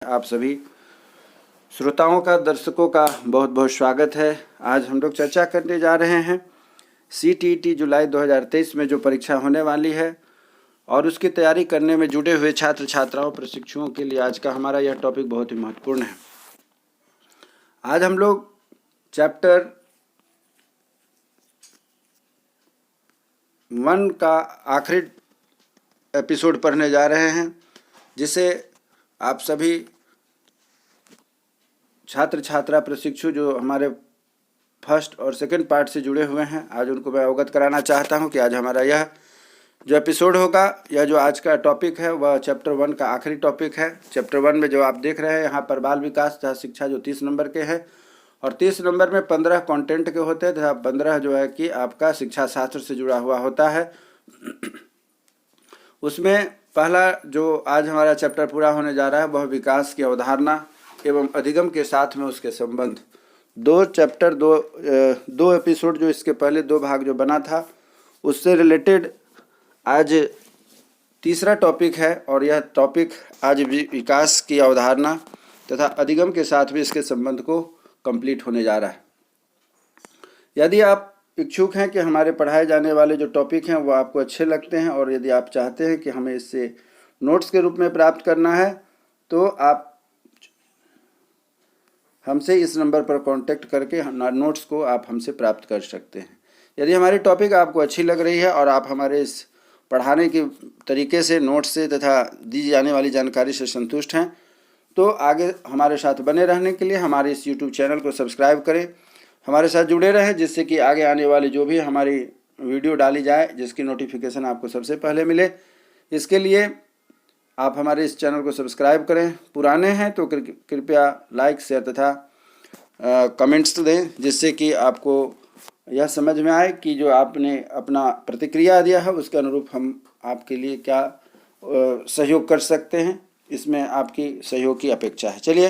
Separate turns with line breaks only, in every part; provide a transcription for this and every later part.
आप सभी श्रोताओं का, दर्शकों का बहुत बहुत स्वागत है। आज हम लोग चर्चा करने जा रहे हैं CTET जुलाई 2023 में जो परीक्षा होने वाली है और उसकी तैयारी करने में जुटे हुए छात्र छात्राओं प्रशिक्षुओं के लिए आज का हमारा यह टॉपिक बहुत ही महत्वपूर्ण है। आज हम लोग चैप्टर 1 का आखिरी एपिसोड पढ़ने जा रहे हैं, जिसे आप सभी छात्र छात्रा प्रशिक्षु जो हमारे फर्स्ट और सेकंड पार्ट से जुड़े हुए हैं, आज उनको मैं अवगत कराना चाहता हूं कि आज हमारा यह जो एपिसोड होगा, यह जो आज का टॉपिक है वह चैप्टर 1 का आखिरी टॉपिक है। चैप्टर 1 में जो आप देख रहे हैं यहाँ पर बाल विकास तथा शिक्षा जो 30 नंबर के हैं और 30 नंबर में 15 कंटेंट के होते हैं तथा 15 जो है कि आपका शिक्षा शास्त्र से जुड़ा हुआ होता है। उसमें पहला जो आज हमारा चैप्टर पूरा होने जा रहा है वह विकास की अवधारणा एवं अधिगम के साथ में उसके संबंध। दो एपिसोड जो इसके पहले 2 भाग जो बना था उससे रिलेटेड आज तीसरा टॉपिक है और यह टॉपिक आज विकास की अवधारणा तथा अधिगम के साथ भी इसके संबंध को कंप्लीट होने जा रहा है। यदि आप इच्छुक हैं कि हमारे पढ़ाए जाने वाले जो टॉपिक हैं वो आपको अच्छे लगते हैं और यदि आप चाहते हैं कि हमें इससे नोट्स के रूप में प्राप्त करना है, तो आप हमसे इस नंबर पर कांटेक्ट करके नोट्स को आप हमसे प्राप्त कर सकते हैं। यदि हमारी टॉपिक आपको अच्छी लग रही है और आप हमारे इस पढ़ाने के तरीके से, नोट्स से तथा दी जाने वाली जानकारी से संतुष्ट हैं, तो आगे हमारे साथ बने रहने के लिए हमारे इस YouTube चैनल को सब्सक्राइब करें, हमारे साथ जुड़े रहें, जिससे कि आगे आने वाली जो भी हमारी वीडियो डाली जाए जिसकी नोटिफिकेशन आपको सबसे पहले मिले। इसके लिए आप हमारे इस चैनल को सब्सक्राइब करें। पुराने हैं तो कृपया लाइक, शेयर तथा कमेंट्स दें, जिससे कि आपको यह समझ में आए कि जो आपने अपना प्रतिक्रिया दिया है उसके अनुरूप हम आपके लिए क्या सहयोग कर सकते हैं। इसमें आपकी सहयोग की अपेक्षा है। चलिए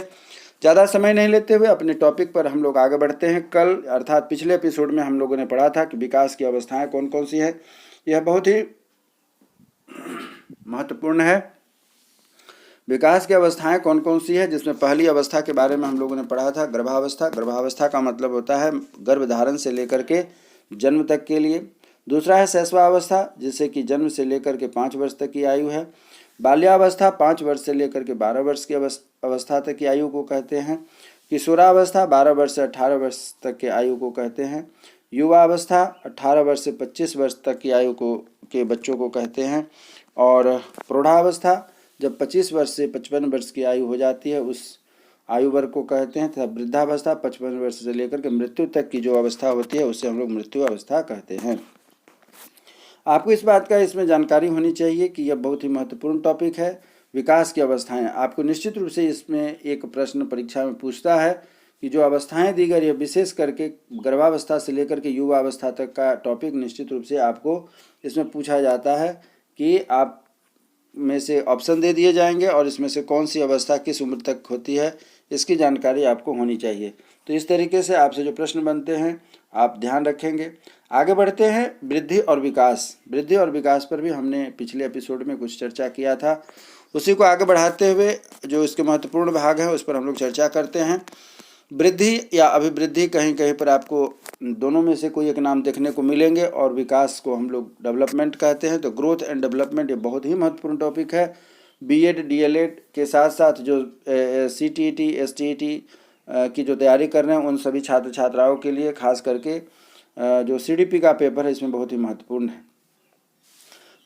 ज़्यादा समय नहीं लेते हुए अपने टॉपिक पर हम लोग आगे बढ़ते हैं। कल अर्थात पिछले एपिसोड में हम लोगों ने पढ़ा था कि विकास की अवस्थाएं कौन कौन सी हैं। यह बहुत ही महत्वपूर्ण है। विकास की अवस्थाएं कौन कौन सी है, जिसमें पहली अवस्था के बारे में हम लोगों ने पढ़ा था गर्भावस्था। गर्भावस्था का मतलब होता है गर्भधारण से लेकर के जन्म तक के लिए। दूसरा है शैशवावस्था, जिसे कि जन्म से लेकर के 5 वर्ष तक की आयु है। बाल्यावस्था 5 वर्ष से लेकर के 12 वर्ष की अवस्था तक की आयु को कहते हैं। किशोरावस्था 12 वर्ष से 18 वर्ष तक की आयु को कहते हैं। युवावस्था 18 वर्ष से 25 वर्ष तक की आयु के बच्चों को कहते हैं। और प्रौढ़ावस्था जब 25 वर्ष से 55 वर्ष की आयु हो जाती है उस आयु वर्ग को कहते हैं। तथा वृद्धावस्था 55 वर्ष से लेकर के मृत्यु तक की जो अवस्था होती है उसे हम लोग मृत्यु अवस्था कहते हैं। आपको इस बात का इसमें जानकारी होनी चाहिए कि यह बहुत ही महत्वपूर्ण टॉपिक है, विकास की अवस्थाएं। आपको निश्चित रूप से इसमें एक प्रश्न परीक्षा में पूछता है कि जो अवस्थाएं दी गई है, विशेष करके गर्भावस्था से लेकर के युवावस्था तक का टॉपिक निश्चित रूप से आपको इसमें पूछा जाता है कि आप में से ऑप्शन दे दिए जाएंगे और इसमें से कौन सी अवस्था किस उम्र तक होती है, इसकी जानकारी आपको होनी चाहिए। तो इस तरीके से आपसे जो प्रश्न बनते हैं आप ध्यान रखेंगे। आगे बढ़ते हैं वृद्धि और विकास। वृद्धि और विकास पर भी हमने पिछले एपिसोड में कुछ चर्चा किया था, उसी को आगे बढ़ाते हुए जो इसके महत्वपूर्ण भाग है उस पर हम लोग चर्चा करते हैं। वृद्धि या अभिवृद्धि, कहीं कहीं पर आपको दोनों में से कोई एक नाम देखने को मिलेंगे, और विकास को हम लोग डेवलपमेंट कहते हैं। तो ग्रोथ एंड डेवलपमेंट ये बहुत ही महत्वपूर्ण टॉपिक है। BEd DLEd के साथ साथ जो CTET STET की जो तैयारी कर रहे हैं उन सभी छात्र छात्राओं के लिए, खास करके जो CDP का पेपर है इसमें बहुत ही महत्वपूर्ण है।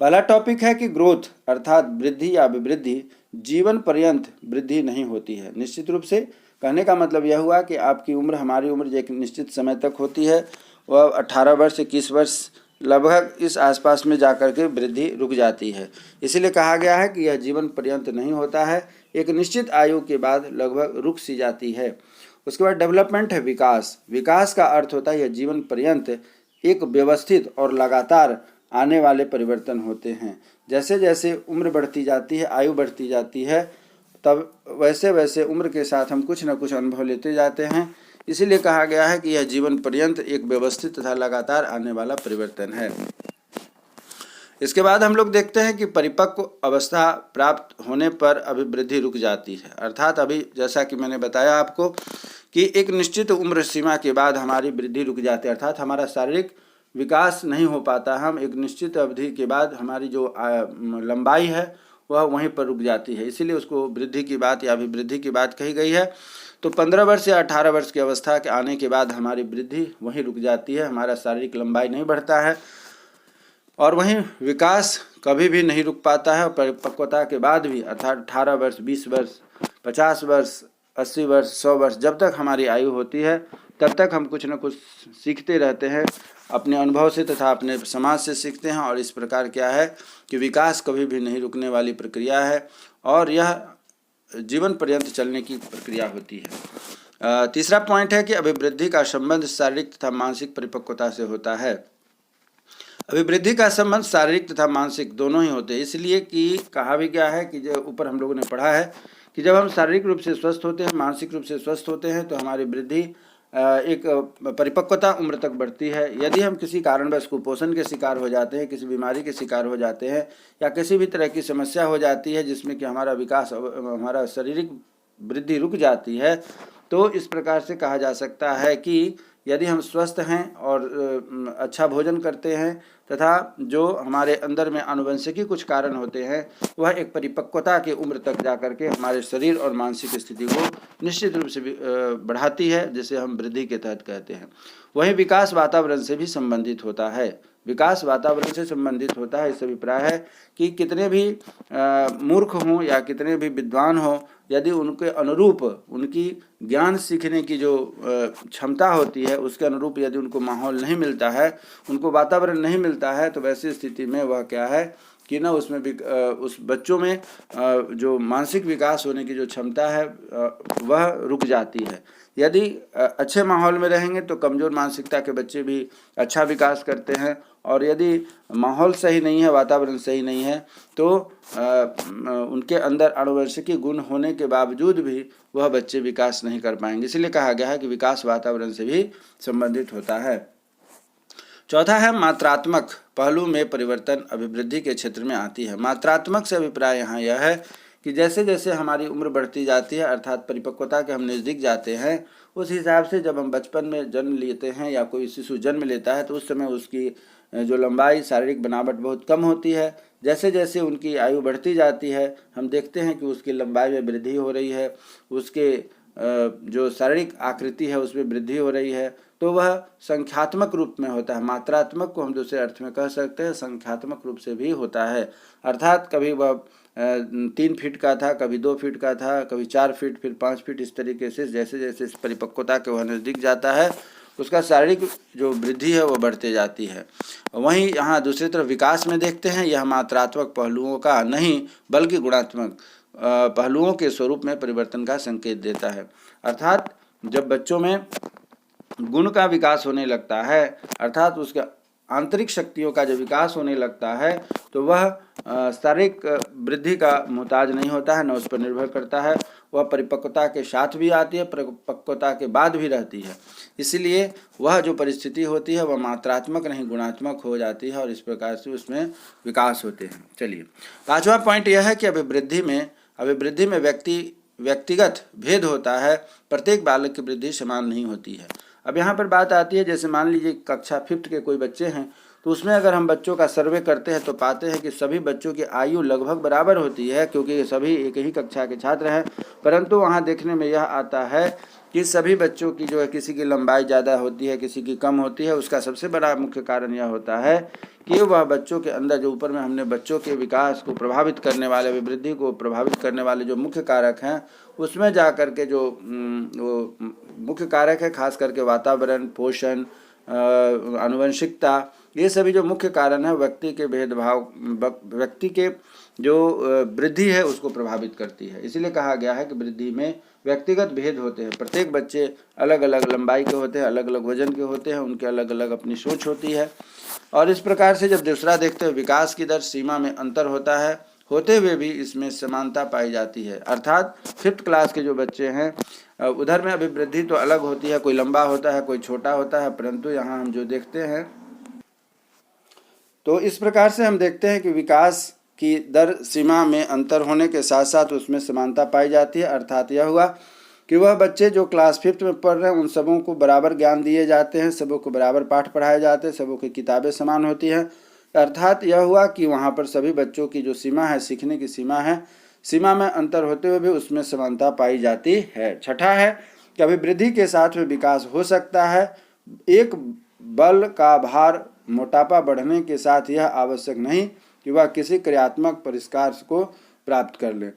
पहला टॉपिक है कि ग्रोथ अर्थात वृद्धि या अभिवृद्धि जीवन पर्यंत वृद्धि नहीं होती है। निश्चित रूप से कहने का मतलब यह हुआ कि आपकी उम्र, हमारी उम्र एक निश्चित समय तक होती है, वह 18 वर्ष 21 वर्ष लगभग इस आसपास में जाकर के वृद्धि रुक जाती है। इसीलिए कहा गया है कि यह जीवन पर्यंत नहीं होता है, एक निश्चित आयु के बाद लगभग रुक सी जाती है। उसके बाद डेवलपमेंट है विकास। विकास का अर्थ होता है यह जीवन पर्यंत एक व्यवस्थित और लगातार आने वाले परिवर्तन होते हैं। जैसे जैसे उम्र बढ़ती जाती है, आयु बढ़ती जाती है, तब वैसे वैसे उम्र के साथ हम कुछ न कुछ अनुभव लेते जाते हैं। इसीलिए कहा गया है कि यह जीवन पर्यंत एक व्यवस्थित तथा लगातार आने वाला परिवर्तन है। इसके बाद हम लोग देखते हैं कि परिपक्व अवस्था प्राप्त होने पर अभिवृद्धि रुक जाती है। अर्थात अभी जैसा कि मैंने बताया आपको कि एक निश्चित उम्र सीमा के बाद हमारी वृद्धि रुक जाती है, अर्थात हमारा शारीरिक विकास नहीं हो पाता। हम एक निश्चित अवधि के बाद हमारी जो लंबाई है वह वहीं पर रुक जाती है, इसीलिए उसको वृद्धि की बात या अभिवृद्धि की बात कही गई है। तो 15 वर्ष या 18 वर्ष की अवस्था के आने के बाद हमारी वृद्धि वहीं रुक जाती है, हमारा शारीरिक लंबाई नहीं बढ़ता है और वहीं विकास कभी भी नहीं रुक पाता है। और परिपक्वता के बाद भी अर्थात 18 वर्ष, 20 वर्ष, 50 वर्ष, 80 वर्ष, 100 वर्ष, जब तक हमारी आयु होती है तब तक हम कुछ न कुछ सीखते रहते हैं अपने अनुभव से तथा अपने समाज से सीखते हैं। और इस प्रकार क्या है कि विकास कभी भी नहीं रुकने वाली प्रक्रिया है और यह जीवन पर्यंत चलने की प्रक्रिया होती है। तीसरा पॉइंट है कि अभिवृद्धि का संबंध शारीरिक तथा मानसिक परिपक्वता से होता है। अभिवृद्धि का संबंध शारीरिक तथा मानसिक दोनों ही होते हैं, इसलिए कि कहा भी गया है कि जो ऊपर हम लोगों ने पढ़ा है कि जब हम शारीरिक रूप से स्वस्थ होते हैं, मानसिक रूप से स्वस्थ होते हैं तो हमारी वृद्धि एक परिपक्वता उम्र तक बढ़ती है। यदि हम किसी कारणवश कुपोषण के शिकार हो जाते हैं, किसी बीमारी के शिकार हो जाते हैं या किसी भी तरह की समस्या हो जाती है जिसमें कि हमारा विकास, हमारा शारीरिक वृद्धि रुक जाती है, तो इस प्रकार से कहा जा सकता है कि यदि हम स्वस्थ हैं और अच्छा भोजन करते हैं तथा जो हमारे अंदर में आनुवंशिकी कुछ कारण होते हैं वह एक परिपक्वता की उम्र तक जाकर के हमारे शरीर और मानसिक स्थिति को निश्चित रूप से बढ़ाती है, जिसे हम वृद्धि के तहत कहते हैं। वहीं विकास वातावरण से भी संबंधित होता है। विकास वातावरण से संबंधित होता है, इस अभिप्राय है कि कितने भी मूर्ख हों या कितने भी विद्वान हों, यदि उनके अनुरूप उनकी ज्ञान सीखने की जो क्षमता होती है उसके अनुरूप यदि उनको माहौल नहीं मिलता है, उनको वातावरण नहीं मिलता है, तो वैसी स्थिति में वह क्या है कि ना उसमें भी उस बच्चों में जो मानसिक विकास होने की जो क्षमता है वह रुक जाती है। यदि अच्छे माहौल में रहेंगे तो कमज़ोर मानसिकता के बच्चे भी अच्छा विकास करते हैं, और यदि माहौल सही नहीं है, वातावरण सही नहीं है, तो उनके अंदर आनुवंशिकी गुण होने के बावजूद भी वह बच्चे विकास नहीं कर पाएंगे। इसलिए कहा गया है कि विकास वातावरण से भी संबंधित होता है। चौथा है मात्रात्मक पहलू में परिवर्तन अभिवृद्धि के क्षेत्र में आती है। मात्रात्मक से अभिप्राय यहाँ यह है कि जैसे जैसे हमारी उम्र बढ़ती जाती है अर्थात परिपक्वता के हम नज़दीक जाते हैं, उस हिसाब से जब हम बचपन में जन्म लेते हैं या कोई शिशु जन्म लेता है तो उस समय उसकी जो लंबाई, शारीरिक बनावट बहुत कम होती है। जैसे जैसे उनकी आयु बढ़ती जाती है हम देखते हैं कि उसकी लंबाई में वृद्धि हो रही है, उसके जो शारीरिक आकृति है उसमें वृद्धि हो रही है, तो वह संख्यात्मक रूप में होता है। मात्रात्मक को हम दूसरे अर्थ में कह सकते हैं, संख्यात्मक रूप से भी होता है। अर्थात कभी वह 3 फीट का था, कभी 2 फीट का था, कभी 4 फीट, फिर 5 फीट, इस तरीके से जैसे जैसे इस परिपक्वता के वह नज़दीक जाता है उसका शारीरिक जो वृद्धि है वो बढ़ते जाती है। वहीं यहाँ दूसरी तरफ विकास में देखते हैं, यह मात्रात्मक पहलुओं का नहीं बल्कि गुणात्मक पहलुओं के स्वरूप में परिवर्तन का संकेत देता है। अर्थात जब बच्चों में गुण का विकास होने लगता है, अर्थात उसके आंतरिक शक्तियों का जब विकास होने लगता है तो वह शारीरिक वृद्धि का मोहताज नहीं होता है, न उस पर निर्भर करता है। वह परिपक्वता के साथ भी आती है, परिपक्वता के बाद भी रहती है। इसलिए वह जो परिस्थिति होती है वह मात्रात्मक नहीं गुणात्मक हो जाती है और इस प्रकार से उसमें विकास होते हैं। चलिए, पांचवा पॉइंट यह है कि अभिवृद्धि में व्यक्तिगत भेद होता है। प्रत्येक बालक की वृद्धि समान नहीं होती है। अब यहाँ पर बात आती है, जैसे मान लीजिए कक्षा 5th के कोई बच्चे हैं तो उसमें अगर हम बच्चों का सर्वे करते हैं तो पाते हैं कि सभी बच्चों की आयु लगभग बराबर होती है, क्योंकि सभी एक ही कक्षा के छात्र हैं। परंतु वहाँ देखने में यह आता है कि सभी बच्चों की जो है किसी की लंबाई ज़्यादा होती है, किसी की कम होती है। उसका सबसे बड़ा मुख्य कारण यह होता है कि वह बच्चों के अंदर जो ऊपर में हमने बच्चों के विकास को प्रभावित करने वाले, अभिवृद्धि को प्रभावित करने वाले जो मुख्य कारक हैं उसमें जा कर के जो वो मुख्य कारक है, खास करके वातावरण, पोषण, आनुवंशिकता, ये सभी जो मुख्य कारण है व्यक्ति के भेदभाव, व्यक्ति के जो वृद्धि है उसको प्रभावित करती है। इसीलिए कहा गया है कि वृद्धि में व्यक्तिगत भेद होते हैं। प्रत्येक बच्चे अलग अलग लंबाई के होते हैं, अलग अलग वजन के होते हैं, उनके अलग अलग अपनी सोच होती है। और इस प्रकार से जब दूसरा देखते हैं विकास की दर सीमा में अंतर होता है, होते हुए भी इसमें समानता पाई जाती है। अर्थात 5th क्लास के जो बच्चे हैं उधर में अभिवृद्धि तो अलग होती है, कोई लंबा होता है, कोई छोटा होता है, परंतु यहाँ हम जो देखते हैं तो इस प्रकार से हम देखते हैं कि विकास की दर सीमा में अंतर होने के साथ साथ उसमें समानता पाई जाती है। अर्थात यह हुआ कि वह बच्चे जो क्लास 5th में पढ़ रहे हैं उन सबों को बराबर ज्ञान दिए जाते हैं, सबों को बराबर पाठ पढ़ाए जाते हैं, सबों की किताबें समान होती हैं। अर्थात यह हुआ कि वहाँ पर सभी बच्चों की जो सीमा है, सीखने की सीमा है, सीमा में अंतर होते हुए भी उसमें समानता पाई जाती है। छठा है कि अभिवृद्धि के साथ में विकास हो सकता है। एक बल का भार मोटापा बढ़ने के साथ यह आवश्यक नहीं कि वह किसी क्रियात्मक परिष्कार को प्राप्त कर ले।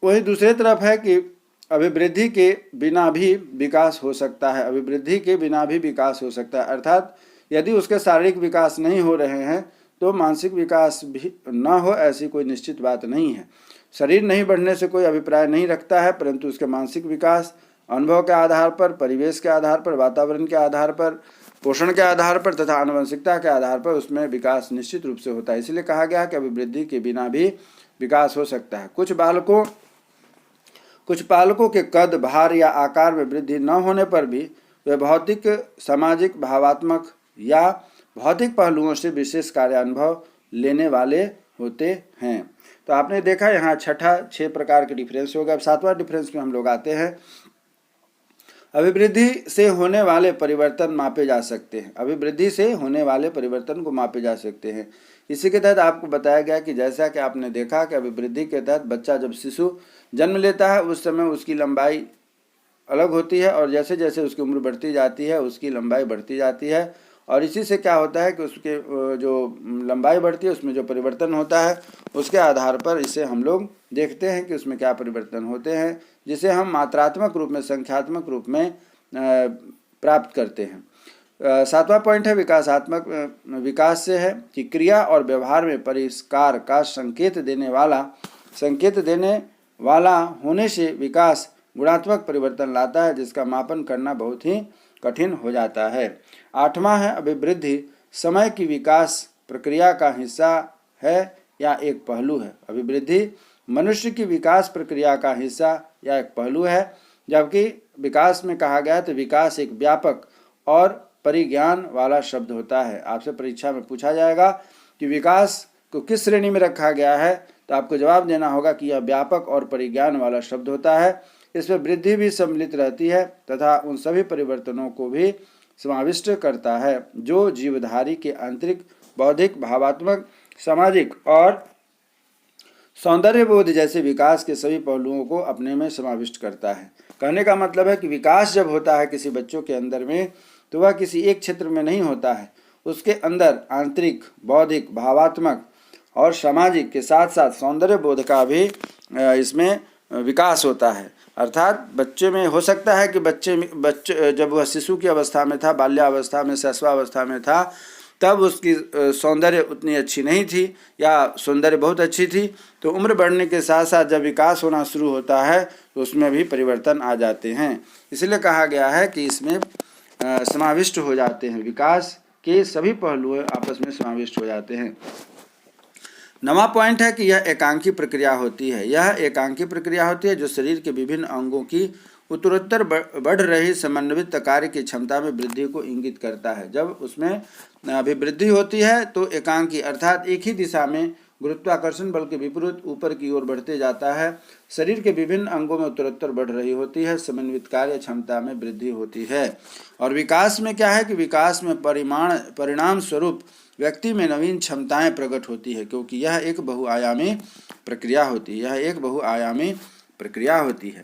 वही दूसरी तरफ है कि अभिवृद्धि के बिना भी विकास हो सकता है। अभिवृद्धि के बिना भी विकास हो सकता है, अर्थात यदि उसके शारीरिक विकास नहीं हो रहे हैं तो मानसिक विकास भी न हो, ऐसी कोई निश्चित बात नहीं है। शरीर नहीं बढ़ने से कोई अभिप्राय नहीं रखता है, परंतु उसके मानसिक विकास अनुभव के आधार पर, परिवेश के आधार पर, वातावरण के आधार पर, पोषण के आधार पर तथा आनुवंशिकता के आधार पर उसमें विकास निश्चित रूप से होता है। इसलिए कहा गया कि अभिवृद्धि के बिना भी विकास हो सकता है। कुछ पालकों के कद, भार या आकार में वृद्धि न होने पर भी वे भौतिक, सामाजिक, भावात्मक या भौतिक पहलुओं से विशेष कार्यानुभव लेने वाले होते हैं। तो आपने देखा यहाँ छठा 6 प्रकार के डिफरेंस हो गए। अब 7वां डिफरेंस में हम लोग आते हैं। अभिवृद्धि से होने वाले परिवर्तन मापे जा सकते हैं। अभिवृद्धि से होने वाले परिवर्तन को मापे जा सकते हैं। इसी के तहत आपको बताया गया कि जैसा कि आपने देखा कि अभिवृद्धि के तहत बच्चा जब शिशु जन्म लेता है उस समय उसकी लंबाई अलग होती है और जैसे जैसे उसकी उम्र बढ़ती जाती है उसकी लंबाई बढ़ती जाती है, और इसी से क्या होता है कि उसके जो लंबाई बढ़ती है उसमें जो परिवर्तन होता है उसके आधार पर इसे हम लोग देखते हैं कि उसमें क्या परिवर्तन होते हैं, जिसे हम मात्रात्मक रूप में, संख्यात्मक रूप में प्राप्त करते हैं। 7वां पॉइंट है विकासात्मक विकास से है कि क्रिया और व्यवहार में परिष्कार का संकेत देने वाला होने से विकास गुणात्मक परिवर्तन लाता है, जिसका मापन करना बहुत ही कठिन हो जाता है। 8वां है अभिवृद्धि समय की विकास प्रक्रिया का हिस्सा है या एक पहलू है। अभिवृद्धि मनुष्य की विकास प्रक्रिया का हिस्सा या एक पहलू है, जबकि विकास में कहा गया तो विकास एक व्यापक और परिज्ञान वाला शब्द होता है। आपसे परीक्षा में पूछा जाएगा कि विकास को किस श्रेणी में रखा गया है, तो आपको जवाब देना होगा कि यह व्यापक और परिज्ञान वाला शब्द होता है। इसमें वृद्धि भी सम्मिलित रहती है तथा उन सभी परिवर्तनों को भी समाविष्ट करता है जो जीवधारी के आंतरिक, बौद्धिक, भावात्मक, सामाजिक और सौंदर्य बोध जैसे विकास के सभी पहलुओं को अपने में समाविष्ट करता है। कहने का मतलब है कि विकास जब होता है किसी बच्चों के अंदर में तो वह किसी एक क्षेत्र में नहीं होता है, उसके अंदर आंतरिक, बौद्धिक, भावात्मक और सामाजिक के साथ साथ सौंदर्य बोध का भी इसमें विकास होता है। अर्थात बच्चे में हो सकता है कि बच्चे जब वह शिशु की अवस्था में था, बाल्यावस्था में, शैशवावस्था में था, तब उसकी सौंदर्य उतनी अच्छी नहीं थी या सौंदर्य बहुत अच्छी थी, तो उम्र बढ़ने के साथ साथ जब विकास होना शुरू होता है तो उसमें भी परिवर्तन आ जाते हैं। इसलिए कहा गया है कि इसमें समाविष्ट हो जाते हैं, विकास के सभी पहलू आपस में समाविष्ट हो जाते हैं। 9वां पॉइंट है कि यह एकांकी प्रक्रिया होती है। यह एकांकी प्रक्रिया होती है जो शरीर के विभिन्न अंगों की उत्तरोत्तर बढ़ रही समन्वित कार्य की क्षमता में वृद्धि को इंगित करता है। जब उसमें अभिवृद्धि होती है तो एकांकी अर्थात एक ही दिशा में गुरुत्वाकर्षण बल के विपरीत ऊपर की ओर बढ़ते जाता है। शरीर के विभिन्न अंगों में उत्तरोत्तर बढ़ रही होती है, समन्वित कार्य क्षमता में वृद्धि होती है। और विकास में क्या है कि विकास में परिणाम स्वरूप व्यक्ति में नवीन क्षमताएं प्रकट होती है, क्योंकि यह एक बहुआयामी प्रक्रिया होती है।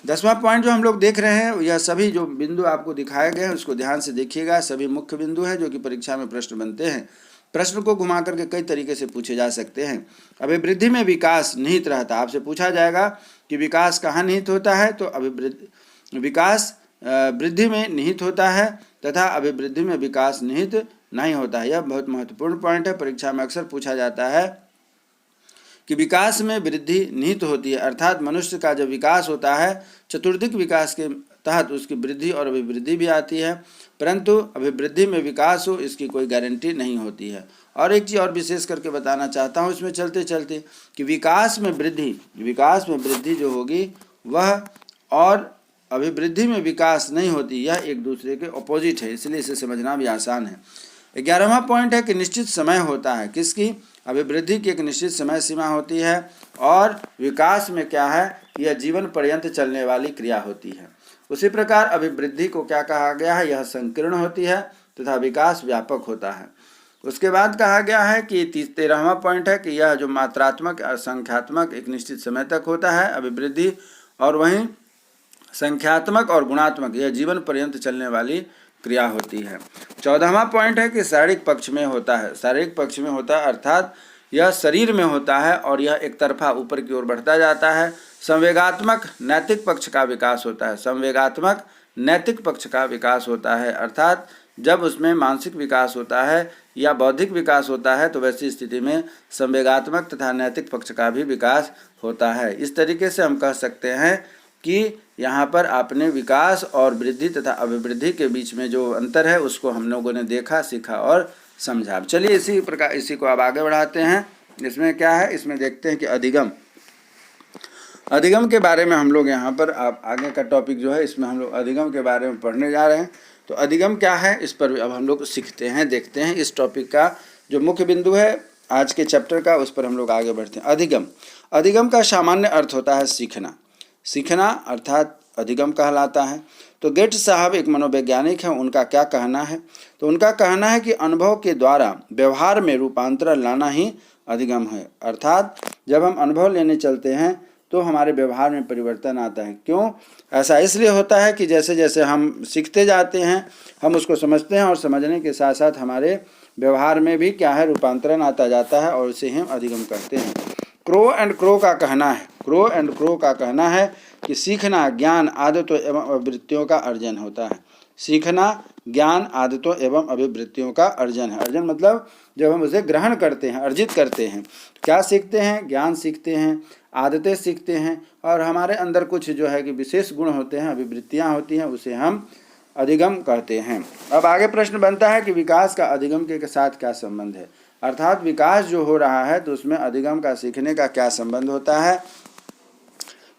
10वां पॉइंट जो हम लोग देख रहे हैं, यह सभी जो बिंदु आपको दिखाए गए हैं उसको ध्यान से देखिएगा। सभी मुख्य बिंदु हैं जो कि परीक्षा में प्रश्न बनते हैं। प्रश्न को घुमा करके कई तरीके से पूछे जा सकते हैं। अभिवृद्धि में विकास निहित रहता है। आपसे पूछा जाएगा कि विकास कहाँ निहित होता है, तो विकास वृद्धि में निहित होता है तथा अभिवृद्धि में विकास निहित नहीं होता है। यह बहुत महत्वपूर्ण पॉइंट है। परीक्षा में अक्सर पूछा जाता है कि विकास में वृद्धि निहित होती है, अर्थात मनुष्य का जब विकास होता है चतुर्दिक विकास के तहत उसकी वृद्धि और अभिवृद्धि भी आती है, परंतु अभिवृद्धि में विकास हो इसकी कोई गारंटी नहीं होती है। और एक चीज़ और विशेष करके बताना चाहता हूँ इसमें चलते चलते कि विकास में वृद्धि जो होगी वह और अभिवृद्धि में विकास नहीं होती, यह एक दूसरे के ऑपोजिट है, इसलिए इसे समझना भी आसान है। 11वां पॉइंट है कि निश्चित समय होता है। किसकी? अभिवृद्धि की एक निश्चित समय सीमा होती है, और विकास में क्या है, यह जीवन पर्यंत चलने वाली क्रिया होती है। उसी प्रकार अभिवृद्धि को क्या कहा गया है, यह संकीर्ण होती है तथा विकास व्यापक होता है। उसके बाद कहा गया है कि 13वां पॉइंट है कि यह जो मात्रात्मक और संख्यात्मक एक निश्चित समय तक होता है अभिवृद्धि, और वहीं संख्यात्मक और गुणात्मक यह जीवन पर्यंत चलने वाली क्रिया होती है। 14वां पॉइंट है कि शारीरिक पक्ष में होता है। शारीरिक पक्ष में होता है अर्थात यह शरीर में होता है और यह एक तरफा ऊपर की ओर बढ़ता जाता है। संवेगात्मक नैतिक पक्ष का विकास होता है। संवेगात्मक नैतिक पक्ष का विकास होता है अर्थात जब उसमें मानसिक विकास होता है या बौद्धिक विकास होता है तो वैसी स्थिति में संवेगात्मक तथा नैतिक पक्ष का भी विकास होता है। इस तरीके से हम कह सकते हैं कि यहाँ पर आपने विकास और वृद्धि तथा अभिवृद्धि के बीच में जो अंतर है उसको हम लोगों ने देखा, सीखा और समझा। चलिए इसी प्रकार इसी को अब आगे बढ़ाते हैं। इसमें क्या है, इसमें देखते हैं कि अधिगम के बारे में हम लोग यहाँ पर आप आगे का टॉपिक जो है इसमें हम लोग अधिगम के बारे में पढ़ने जा रहे हैं। तो अधिगम क्या है इस पर अब हम लोग सीखते हैं, देखते हैं। इस टॉपिक का जो मुख्य बिंदु है आज के चैप्टर का, उस पर हम लोग आगे बढ़ते हैं। अधिगम का सामान्य अर्थ होता है सीखना। सीखना अर्थात अधिगम कहलाता है। तो गेट्स साहब एक मनोवैज्ञानिक हैं, उनका क्या कहना है? तो उनका कहना है कि अनुभव के द्वारा व्यवहार में रूपांतरण लाना ही अधिगम है। अर्थात जब हम अनुभव लेने चलते हैं तो हमारे व्यवहार में परिवर्तन आता है। क्यों ऐसा? इसलिए होता है कि जैसे जैसे हम सीखते जाते हैं हम उसको समझते हैं और समझने के साथ साथ हमारे व्यवहार में भी क्या है, रूपांतरण आता जाता है और उसे हम अधिगम कहते हैं। क्रो एंड क्रो का कहना है कि सीखना ज्ञान आदतों एवं अभिवृत्तियों का अर्जन होता है। सीखना ज्ञान आदतों एवं अभिवृत्तियों का अर्जन है। अर्जन मतलब जब हम उसे ग्रहण करते हैं, अर्जित करते हैं। क्या सीखते हैं? ज्ञान सीखते हैं, आदतें सीखते हैं, और हमारे अंदर कुछ जो है कि विशेष गुण होते हैं, अभिवृत्तियाँ होती हैं, उसे हम अधिगम कहते हैं। अब आगे प्रश्न बनता है कि विकास का अधिगम के साथ क्या संबंध है? अर्थात विकास जो हो रहा है तो उसमें अधिगम का सीखने का क्या संबंध होता है?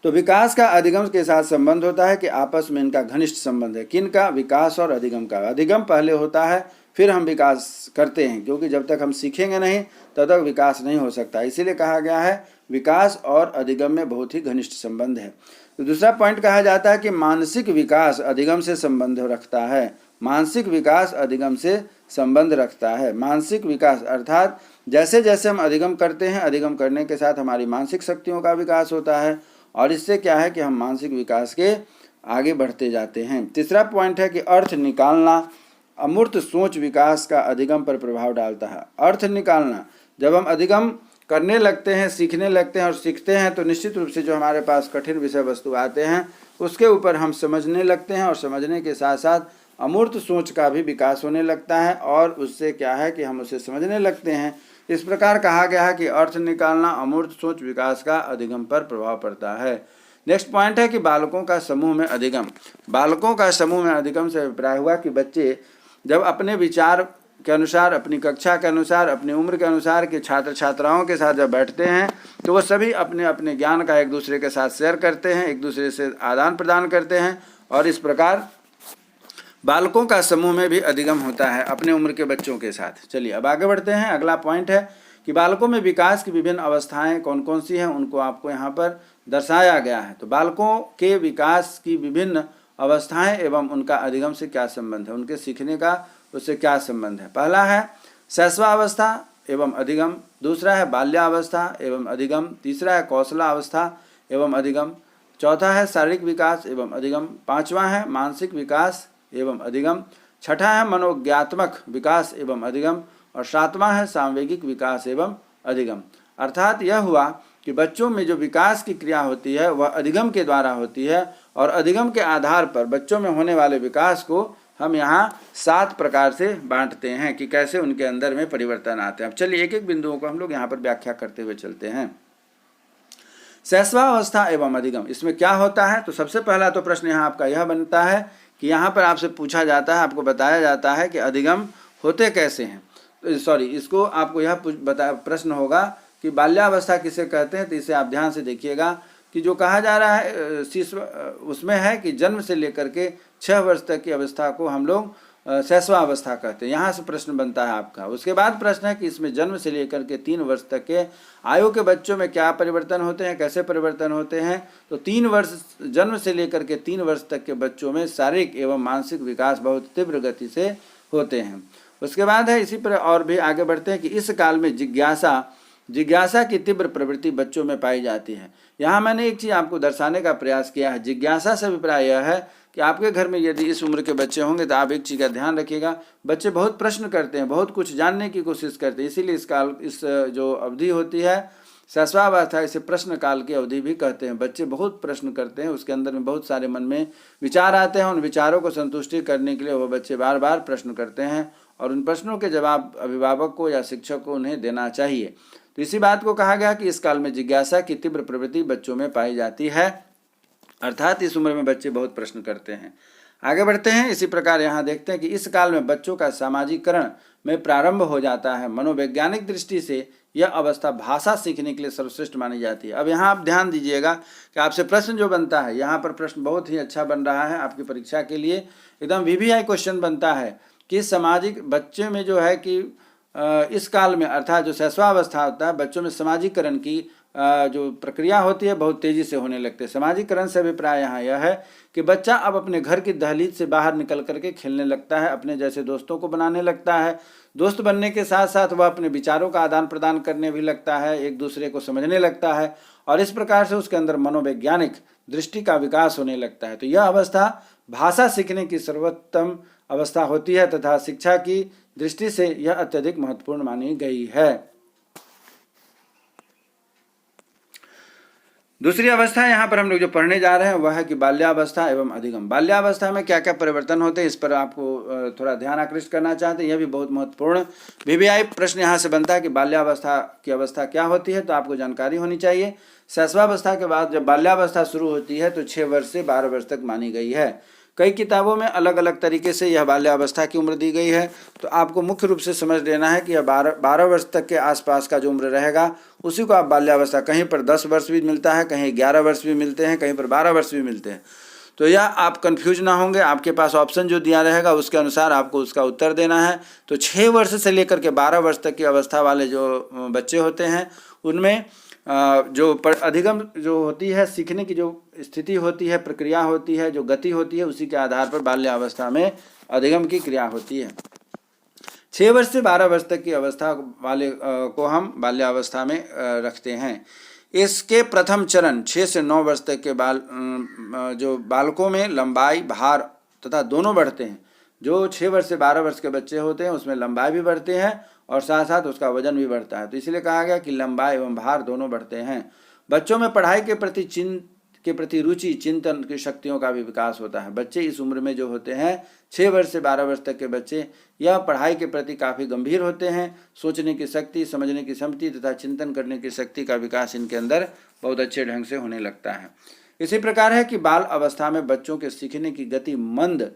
तो विकास का अधिगम के साथ संबंध होता है कि आपस में इनका घनिष्ठ संबंध है। किन का? विकास और अधिगम का। अधिगम पहले होता है फिर हम विकास करते हैं, क्योंकि जब तक हम सीखेंगे नहीं तब तक विकास नहीं हो सकता। इसीलिए कहा गया है विकास और अधिगम में बहुत ही घनिष्ठ संबंध है। तो दूसरा पॉइंट कहा जाता है कि मानसिक विकास अधिगम से संबंध रखता है। मानसिक विकास अधिगम से संबंध रखता है। मानसिक विकास अर्थात जैसे जैसे हम अधिगम करते हैं, अधिगम करने के साथ हमारी मानसिक शक्तियों का विकास होता है और इससे क्या है कि हम मानसिक विकास के आगे बढ़ते जाते हैं। तीसरा पॉइंट है कि अर्थ निकालना। अमूर्त सोच विकास का अधिगम पर प्रभाव डालता है। अर्थ निकालना, जब हम अधिगम करने लगते हैं, सीखने लगते हैं और सीखते हैं तो निश्चित रूप से जो हमारे पास कठिन विषय वस्तु आते हैं उसके ऊपर हम समझने लगते हैं और समझने के साथ साथ अमूर्त सोच का भी विकास होने लगता है और उससे क्या है कि हम उसे समझने लगते हैं। इस प्रकार कहा गया है कि अर्थ निकालना, अमूर्त सोच विकास का अधिगम पर प्रभाव पड़ता है। नेक्स्ट पॉइंट है कि बालकों का समूह में अधिगम। बालकों का समूह में अधिगम से अभिप्राय हुआ कि बच्चे जब अपने विचार के अनुसार, अपनी कक्षा के अनुसार, अपनी उम्र के अनुसार के छात्र छात्राओं के साथ जब बैठते हैं तो वो सभी अपने अपने ज्ञान का एक दूसरे के साथ शेयर करते हैं, एक दूसरे से आदान प्रदान करते हैं और इस प्रकार बालकों का समूह में भी अधिगम होता है अपने उम्र के बच्चों के साथ। चलिए अब आगे बढ़ते हैं। अगला पॉइंट है कि बालकों में विकास की विभिन्न अवस्थाएं कौन कौन सी हैं, उनको आपको यहाँ पर दर्शाया गया है। तो बालकों के विकास की विभिन्न अवस्थाएं एवं उनका अधिगम से क्या संबंध है, उनके सीखने का उससे क्या संबंध है। पहला है शैशवावस्था एवं अधिगम, दूसरा है बाल्यावस्था एवं अधिगम, तीसरा है कौशलावस्था एवं अधिगम, चौथा है शारीरिक विकास एवं अधिगम, पांचवा है मानसिक विकास एवं अधिगम, छठा है मनोज्ञात्मक विकास एवं अधिगम और सातवां है सांवेगिक विकास एवं अधिगम। अर्थात यह हुआ कि बच्चों में जो विकास की क्रिया होती है वह अधिगम के द्वारा होती है और अधिगम के आधार पर बच्चों में होने वाले विकास को हम यहाँ 7 प्रकार से बांटते हैं कि कैसे उनके अंदर में परिवर्तन आते हैं। अब चलिए एक एक बिंदुओं को हम लोग यहाँ पर व्याख्या करते हुए चलते हैं। शैशवावस्था एवं अधिगम, इसमें क्या होता है? तो सबसे पहला तो प्रश्न यहाँ आपका यह बनता है कि यहाँ पर आपसे पूछा जाता है, आपको बताया जाता है कि अधिगम होते कैसे हैं। इसको आपको यह प्रश्न होगा कि बाल्यावस्था किसे कहते हैं, तो इसे आप ध्यान से देखिएगा। कि जो कहा जा रहा है शिशु उसमें है कि जन्म से लेकर के 6 वर्ष तक की अवस्था को हम लोग शैशवावस्था कहते हैं। यहाँ से प्रश्न बनता है आपका। उसके बाद प्रश्न है कि इसमें जन्म से लेकर के 3 वर्ष तक के आयु के बच्चों में क्या परिवर्तन होते हैं, कैसे परिवर्तन होते हैं। तो 3 वर्ष जन्म से लेकर के 3 वर्ष तक के बच्चों में शारीरिक एवं मानसिक विकास बहुत तीव्र गति से होते हैं। उसके बाद है इसी पर और भी आगे बढ़ते हैं कि इस काल में जिज्ञासा की तीव्र प्रवृत्ति बच्चों में पाई जाती है। यहाँ मैंने एक चीज़ आपको दर्शाने का प्रयास किया है। जिज्ञासा से अभिप्राय यह है कि आपके घर में यदि इस उम्र के बच्चे होंगे तो आप एक चीज़ का ध्यान रखिएगा, बच्चे बहुत प्रश्न करते हैं, बहुत कुछ जानने की कोशिश करते हैं। इसीलिए इस जो अवधि होती है शैशवावस्था, इसे प्रश्न काल की अवधि भी कहते हैं। बच्चे बहुत प्रश्न करते हैं, उसके अंदर में बहुत सारे मन में विचार आते हैं। उन विचारों को संतुष्टि करने के लिए वह बच्चे बार बार प्रश्न करते हैं और उन प्रश्नों के जवाब अभिभावक को या शिक्षक को उन्हें देना चाहिए। तो इसी बात को कहा गया कि इस काल में जिज्ञासा की तीव्र प्रवृत्ति बच्चों में पाई जाती है, अर्थात इस उम्र में बच्चे बहुत प्रश्न करते हैं। आगे बढ़ते हैं। इसी प्रकार यहाँ देखते हैं कि इस काल में बच्चों का सामाजिकरण में प्रारंभ हो जाता है। मनोवैज्ञानिक दृष्टि से यह अवस्था भाषा सीखने के लिए सर्वश्रेष्ठ मानी जाती है। अब यहाँ आप ध्यान दीजिएगा कि आपसे प्रश्न जो बनता है, यहाँ पर प्रश्न बहुत ही अच्छा बन रहा है आपकी परीक्षा के लिए, एकदम VVI क्वेश्चन बनता है कि सामाजिक बच्चे में जो है कि इस काल में अर्थात जो शैशवावस्था होता है, बच्चों में सामाजिकरण की जो प्रक्रिया होती है बहुत तेज़ी से होने लगते हैं। सामाजिकरण से अभिप्राय यहाँ यह है कि बच्चा अब अपने घर की दहलीज से बाहर निकल करके खेलने लगता है, अपने जैसे दोस्तों को बनाने लगता है। दोस्त बनने के साथ साथ वह अपने विचारों का आदान प्रदान करने भी लगता है, एक दूसरे को समझने लगता है और इस प्रकार से उसके अंदर मनोवैज्ञानिक दृष्टि का विकास होने लगता है। तो यह अवस्था भाषा सीखने की सर्वोत्तम अवस्था होती है तथा शिक्षा की दृष्टि से यह अत्यधिक महत्वपूर्ण मानी गई है। दूसरी अवस्था यहाँ पर हम लोग जो पढ़ने जा रहे हैं वह है कि बाल्यावस्था एवं अधिगम। बाल्यावस्था में क्या क्या परिवर्तन होते हैं, इस पर आपको थोड़ा ध्यान आकृष्ट करना चाहते हैं। यह भी बहुत महत्वपूर्ण VVI प्रश्न यहाँ से बनता है कि बाल्यावस्था की अवस्था क्या होती है, तो आपको जानकारी होनी चाहिए। शैशवावस्था के बाद जब बाल्यावस्था शुरू होती है तो 6 वर्ष से 12 वर्ष तक मानी गई है। कई किताबों में अलग अलग तरीके से यह बाल्यावस्था की उम्र दी गई है, तो आपको मुख्य रूप से समझ लेना है कि यह 12 वर्ष तक के आसपास का जो उम्र रहेगा उसी को आप बाल्यावस्था, कहीं पर 10 वर्ष भी मिलता है, कहीं 11 वर्ष भी मिलते हैं, कहीं पर 12 वर्ष भी मिलते हैं। तो यह आप कंफ्यूज ना होंगे, आपके पास ऑप्शन जो दिया रहेगा उसके अनुसार आपको उसका उत्तर देना है। तो 6 वर्ष से लेकर के 12 वर्ष तक की अवस्था वाले जो बच्चे होते हैं उनमें जो अधिगम जो होती है, सीखने की जो स्थिति होती है, प्रक्रिया होती है, जो गति होती है, उसी के आधार पर बाल्यावस्था में अधिगम की क्रिया होती है। 6 वर्ष से 12 वर्ष तक की अवस्था वाले को हम बाल्यावस्था में रखते हैं। इसके प्रथम चरण 6 से 9 वर्ष तक के जो बालकों में लंबाई, भार तथा दोनों बढ़ते हैं। जो 6 वर्ष से 12 वर्ष के बच्चे होते हैं उसमें लंबाई भी बढ़ते हैं और साथ साथ उसका वजन भी बढ़ता है। तो इसलिए कहा गया कि लंबाई एवं भार दोनों बढ़ते हैं। बच्चों में पढ़ाई के प्रति रुचि, चिंतन की शक्तियों का भी विकास होता है। बच्चे इस उम्र में जो होते हैं 6 वर्ष से 12 वर्ष तक के बच्चे, यह पढ़ाई के प्रति काफ़ी गंभीर होते हैं। सोचने की शक्ति, समझने की क्षमता तथा चिंतन करने की शक्ति का विकास इनके अंदर बहुत अच्छे ढंग से होने लगता है। इसी प्रकार है कि बाल अवस्था में बच्चों के सीखने की गति मंद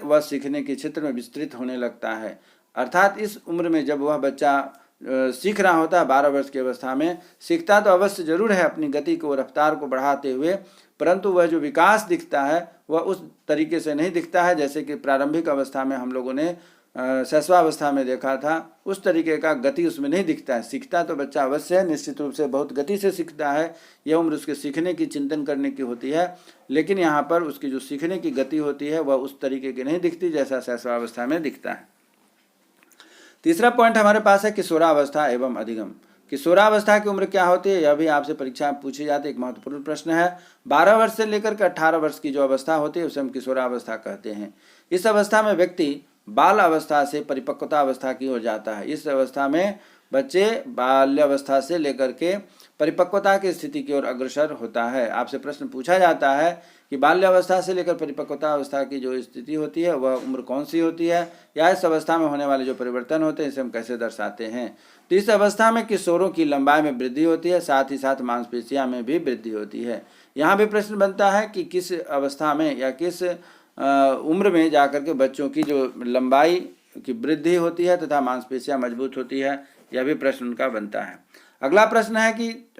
व सीखने के क्षेत्र में विस्तृत होने लगता है। अर्थात इस उम्र में जब वह बच्चा सीख रहा होता है, 12 वर्ष की अवस्था में सीखता तो अवश्य जरूर है अपनी गति को, रफ्तार को बढ़ाते हुए, परंतु वह जो विकास दिखता है वह उस तरीके से नहीं दिखता है जैसे कि प्रारंभिक अवस्था में हम लोगों ने शैशवावस्था में देखा था। उस तरीके का गति उसमें नहीं दिखता है। सीखता तो बच्चा अवश्य है, निश्चित रूप से बहुत गति से सीखता है। यह उम्र उसके सीखने की, चिंतन करने की होती है, लेकिन यहाँ पर उसकी जो सीखने की गति होती है वह उस तरीके की नहीं दिखती जैसा शैशवावस्था में दिखता है। तीसरा पॉइंट हमारे पास है किशोरावस्था एवं अधिगम। किशोरावस्था की उम्र क्या होती है, यह भी आपसे परीक्षा में पूछी जाती है, एक महत्वपूर्ण प्रश्न है। 12 वर्ष से लेकर के 18 वर्ष की जो अवस्था होती है उसे हम किशोरावस्था कहते हैं। इस अवस्था में व्यक्ति बाल अवस्था से परिपक्वता अवस्था की ओर जाता है। इस अवस्था में बच्चे बाल्यावस्था से लेकर के परिपक्वता की स्थिति की ओर अग्रसर होता है। आपसे प्रश्न पूछा जाता है कि बाल्यावस्था से लेकर परिपक्वता अवस्था की जो स्थिति होती है वह उम्र कौन सी होती है, या इस अवस्था में होने वाले जो परिवर्तन होते हैं इसे हम कैसे दर्शाते हैं। तो इस अवस्था में किशोरों की लंबाई में वृद्धि होती है, साथ ही साथ मांसपेशियां में भी वृद्धि होती है। यहाँ भी प्रश्न बनता है कि किस अवस्था में या किस उम्र में जाकर के बच्चों की जो लंबाई की वृद्धि होती है तथा मांसपेशियां मजबूत होती है, यह भी प्रश्न उनका बनता है। अगला प्रश्न है कि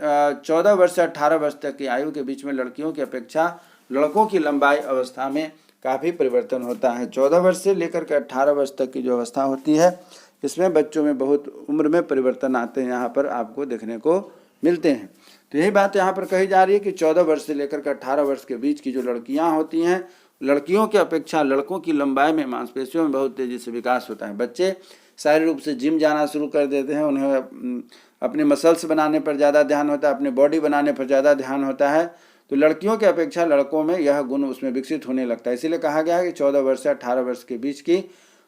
14 वर्ष से 18 वर्ष तक की आयु के बीच में लड़कियों की अपेक्षा लड़कों की लंबाई अवस्था में काफ़ी परिवर्तन होता है। 14 वर्ष से लेकर के 18 वर्ष तक की जो अवस्था होती है, इसमें बच्चों में बहुत उम्र में परिवर्तन आते हैं, यहाँ पर आपको देखने को मिलते हैं। तो यही बात यहाँ पर कही जा रही है कि 14 वर्ष से लेकर के 18 वर्ष के बीच की जो लड़कियाँ होती हैं, लड़कियों की अपेक्षा लड़कों की लंबाई में, मांसपेशियों में बहुत तेज़ी से विकास होता है। बच्चे शारीरिक रूप से जिम जाना शुरू कर देते हैं, उन्हें अपने मसल्स बनाने पर ज़्यादा ध्यान होता है, अपने बॉडी बनाने पर ज़्यादा ध्यान होता है। तो लड़कियों की अपेक्षा लड़कों में यह गुण उसमें विकसित होने लगता है। इसीलिए कहा गया है कि 14 वर्ष से 18 वर्ष के बीच की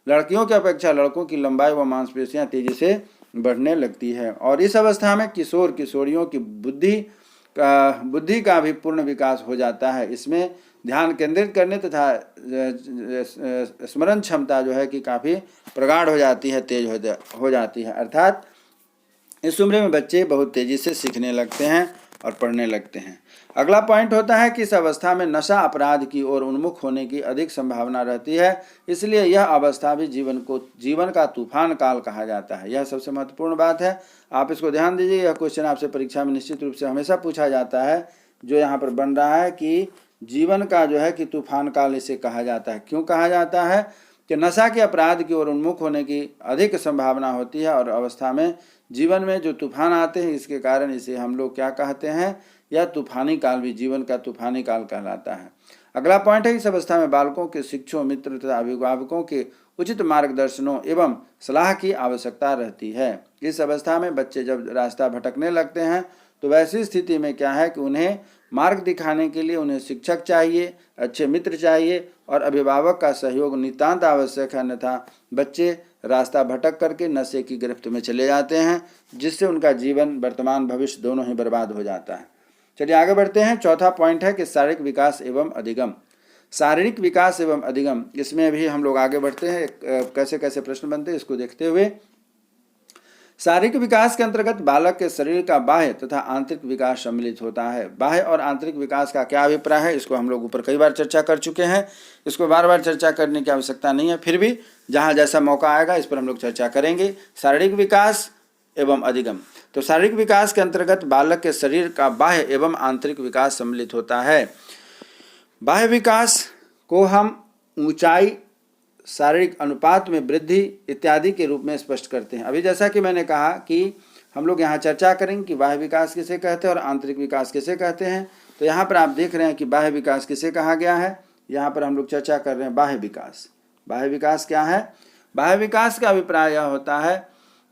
लड़कियों की अपेक्षा लड़कों की लंबाई व मांसपेशियाँ तेज़ी से बढ़ने लगती है। और इस अवस्था में किशोर किशोरियों की बुद्धि का भी पूर्ण विकास हो जाता है। इसमें ध्यान केंद्रित करने तथा स्मरण क्षमता जो है कि काफ़ी प्रगाढ़ हो जाती है, तेज हो जाती है। अर्थात इस उम्र में बच्चे बहुत तेज़ी से सीखने लगते हैं और पढ़ने लगते हैं। अगला पॉइंट होता है कि इस अवस्था में नशा अपराध की ओर उन्मुख होने की अधिक संभावना रहती है, इसलिए यह अवस्था भी जीवन का तूफान काल कहा जाता है। यह सबसे महत्वपूर्ण बात है, आप इसको ध्यान दीजिए। यह क्वेश्चन आपसे परीक्षा में निश्चित रूप से हमेशा पूछा जाता है, जो यहाँ पर बन रहा है कि जीवन का जो है कि तूफान काल इसे कहा जाता है। क्यों कहा जाता है? कि नशा के अपराध की ओर उन्मुख होने की अधिक संभावना होती है और अवस्था में जीवन में जो तूफान आते हैं, इसके कारण इसे हम लोग क्या कहते हैं? यह तूफानी काल भी जीवन का तूफानी काल कहलाता है। अगला पॉइंट है, इस अवस्था में बालकों के शिक्षकों, मित्र तथा अभिभावकों के उचित मार्गदर्शनों एवं सलाह की आवश्यकता रहती है। इस अवस्था में बच्चे जब रास्ता भटकने लगते हैं, तो वैसी स्थिति में क्या है कि उन्हें मार्ग दिखाने के लिए उन्हें शिक्षक चाहिए, अच्छे मित्र चाहिए और अभिभावक का सहयोग नितांत आवश्यक है। अन्यथा बच्चे रास्ता भटक करके नशे की गिरफ्त में चले जाते हैं, जिससे उनका जीवन, वर्तमान भविष्य दोनों ही बर्बाद हो जाता है। चलिए आगे बढ़ते हैं। चौथा पॉइंट है कि शारीरिक विकास एवं अधिगम। शारीरिक विकास एवं अधिगम, इसमें भी हम लोग आगे बढ़ते हैं। कैसे कैसे प्रश्न बनते हैं इसको देखते हुए, शारीरिक विकास के अंतर्गत बालक के शरीर का बाह्य तथा आंतरिक विकास सम्मिलित होता है। बाह्य और आंतरिक विकास का क्या अभिप्राय है, इसको हम लोग ऊपर कई बार चर्चा कर चुके हैं, इसको बार बार चर्चा करने की आवश्यकता नहीं है। फिर भी जहाँ जैसा मौका आएगा इस पर हम लोग चर्चा करेंगे। शारीरिक विकास एवं अधिगम। तो शारीरिक विकास के अंतर्गत बालक के शरीर का बाह्य एवं आंतरिक विकास सम्मिलित होता है। बाह्य विकास को हम ऊंचाई, शारीरिक अनुपात में वृद्धि इत्यादि के रूप में स्पष्ट करते हैं। अभी जैसा कि मैंने कहा कि हम लोग यहाँ चर्चा करेंगे कि बाह्य विकास किसे कहते हैं और आंतरिक विकास किसे कहते हैं। तो यहाँ पर आप देख रहे हैं कि बाह्य विकास किसे कहा गया है। यहाँ पर हम लोग चर्चा कर रहे हैं बाह्य विकास। बाह्य विकास क्या है? बाह्य विकास का अभिप्राय यह होता है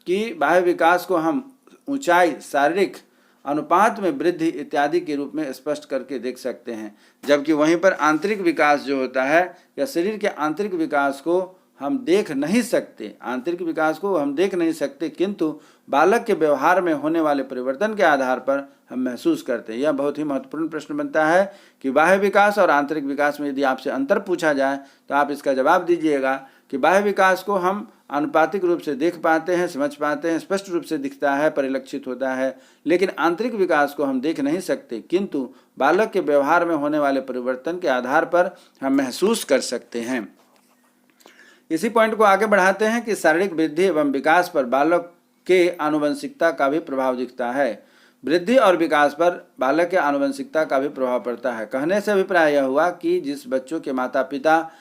कि बाह्य विकास को हम ऊंचाई, शारीरिक अनुपात में वृद्धि इत्यादि के रूप में स्पष्ट करके देख सकते हैं। जबकि वहीं पर आंतरिक विकास जो होता है, या शरीर के आंतरिक विकास को हम देख नहीं सकते, आंतरिक विकास को हम देख नहीं सकते, किंतु बालक के व्यवहार में होने वाले परिवर्तन के आधार पर हम महसूस करते हैं। यह बहुत ही महत्वपूर्ण प्रश्न बनता है कि बाह्य विकास और आंतरिक विकास में यदि आपसे अंतर पूछा जाए तो आप इसका जवाब दीजिएगा कि बाह्य विकास को हम आनुपातिक रूप से देख पाते हैं, समझ पाते हैं, स्पष्ट रूप से दिखता है, परिलक्षित होता है, लेकिन आंतरिक विकास को हम देख नहीं सकते, किंतु बालक के व्यवहार में होने वाले परिवर्तन के आधार पर हम महसूस कर सकते हैं। इसी पॉइंट को आगे बढ़ाते हैं कि शारीरिक वृद्धि एवं विकास पर बालक के आनुवंशिकता का भी प्रभाव दिखता है। वृद्धि और विकास पर बालक के आनुवंशिकता का भी प्रभाव पड़ता है। कहने से अभिप्राय यह हुआ कि जिस बच्चों के माता पिता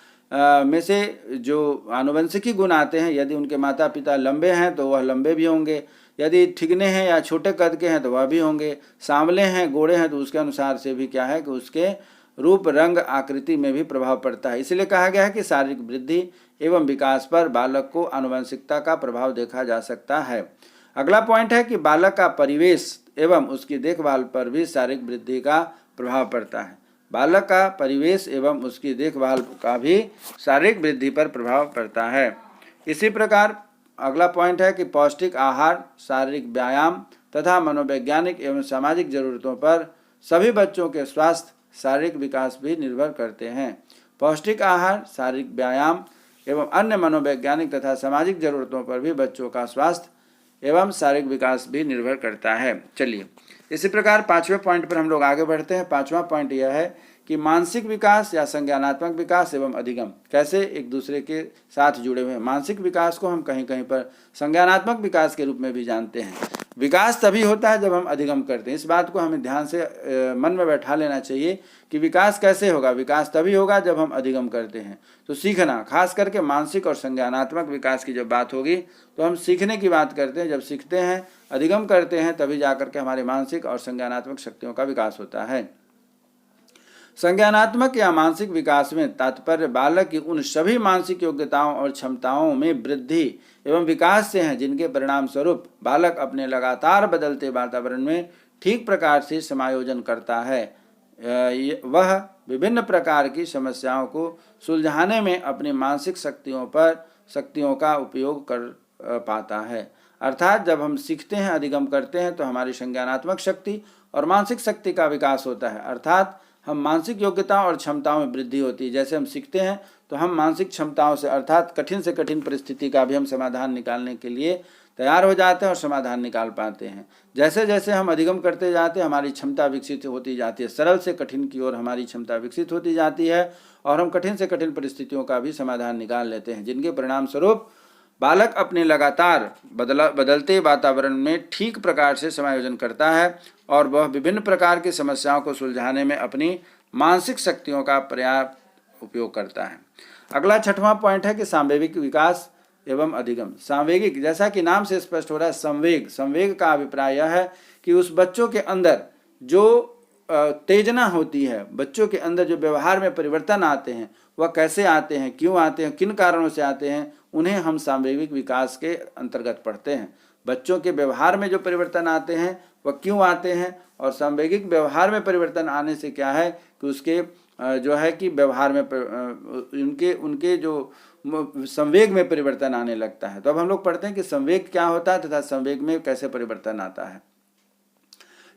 में से जो आनुवंशिकी गुण आते हैं, यदि उनके माता पिता लंबे हैं तो वह लंबे भी होंगे, यदि ठिगने हैं या छोटे कद के हैं तो वह भी होंगे, सांवले हैं, गोरे हैं तो उसके अनुसार से भी क्या है कि उसके रूप, रंग, आकृति में भी प्रभाव पड़ता है। इसलिए कहा गया है कि शारीरिक वृद्धि एवं विकास पर बालक को आनुवंशिकता का प्रभाव देखा जा सकता है। अगला पॉइंट है कि बालक का परिवेश एवं उसकी देखभाल पर भी शारीरिक वृद्धि का प्रभाव पड़ता है। बालक का परिवेश एवं उसकी देखभाल का भी शारीरिक वृद्धि पर प्रभाव पड़ता है। इसी प्रकार अगला पॉइंट है कि पौष्टिक आहार, शारीरिक व्यायाम तथा मनोवैज्ञानिक एवं सामाजिक जरूरतों पर सभी बच्चों के स्वास्थ्य, शारीरिक विकास भी निर्भर करते हैं। पौष्टिक आहार, शारीरिक व्यायाम एवं अन्य मनोवैज्ञानिक तथा सामाजिक जरूरतों पर भी बच्चों का स्वास्थ्य एवं शारीरिक विकास भी निर्भर करता है। चलिए इसी प्रकार पांचवें पॉइंट पर हम लोग आगे बढ़ते हैं। पांचवा पॉइंट यह है कि मानसिक विकास या संज्ञानात्मक विकास एवं अधिगम कैसे एक दूसरे के साथ जुड़े हुए हैं। मानसिक विकास को हम कहीं कहीं पर संज्ञानात्मक विकास के रूप में भी जानते हैं। विकास तभी होता है जब हम अधिगम करते हैं। इस बात को हमें ध्यान से मन में बैठा लेना चाहिए कि विकास कैसे होगा। विकास तभी होगा जब हम अधिगम करते हैं। तो सीखना, खास करके मानसिक और संज्ञानात्मक विकास की जब बात होगी तो हम सीखने की बात करते हैं। जब सीखते हैं, अधिगम करते हैं, तभी जाकर के हमारे मानसिक और संज्ञानात्मक शक्तियों का विकास होता है। संज्ञानात्मक या मानसिक विकास में तात्पर्य बालक की उन सभी मानसिक योग्यताओं और क्षमताओं में वृद्धि एवं विकास से है जिनके परिणाम स्वरूप बालक अपने लगातार बदलते वातावरण में ठीक प्रकार से समायोजन करता है। वह विभिन्न प्रकार की समस्याओं को सुलझाने में अपनी मानसिक शक्तियों का उपयोग कर पाता है। अर्थात जब हम सीखते हैं, अधिगम करते हैं, तो हमारी संज्ञानात्मक शक्ति और मानसिक शक्ति का विकास होता है। अर्थात हम मानसिक योग्यताओं और क्षमताओं में वृद्धि होती है। जैसे हम सीखते हैं तो हम मानसिक क्षमताओं से, अर्थात कठिन से कठिन परिस्थिति का भी हम समाधान निकालने के लिए तैयार हो जाते हैं और समाधान निकाल पाते हैं। जैसे जैसे हम अधिगम करते जाते हैं, हमारी क्षमता विकसित होती जाती है। सरल से कठिन की ओर हमारी क्षमता विकसित होती जाती है और हम कठिन से कठिन परिस्थितियों का भी समाधान निकाल लेते हैं, जिनके परिणाम स्वरूप बालक अपने लगातार बदलते वातावरण में ठीक प्रकार से समायोजन करता है और वह विभिन्न प्रकार की समस्याओं को सुलझाने में अपनी मानसिक शक्तियों का पर्याप्त उपयोग करता है। अगला 6वां पॉइंट है कि सांवेगिक विकास एवं अधिगम। सांवेगिक, जैसा कि नाम से स्पष्ट हो रहा है, संवेग का अभिप्राय यह है कि उस बच्चों के अंदर जो तेजना होती है, बच्चों के अंदर जो व्यवहार में परिवर्तन आते हैं, वह कैसे आते हैं, क्यों आते हैं, किन कारणों से आते हैं, उन्हें हम सांवेगिक विकास के अंतर्गत पढ़ते हैं। बच्चों के व्यवहार में जो परिवर्तन आते हैं वह क्यों आते हैं, और सांवेगिक व्यवहार में परिवर्तन आने से क्या है कि उसके जो है कि व्यवहार में उनके जो संवेग में परिवर्तन आने लगता है। तो अब हम लोग पढ़ते हैं कि संवेग क्या होता है तथा संवेग में कैसे परिवर्तन आता है।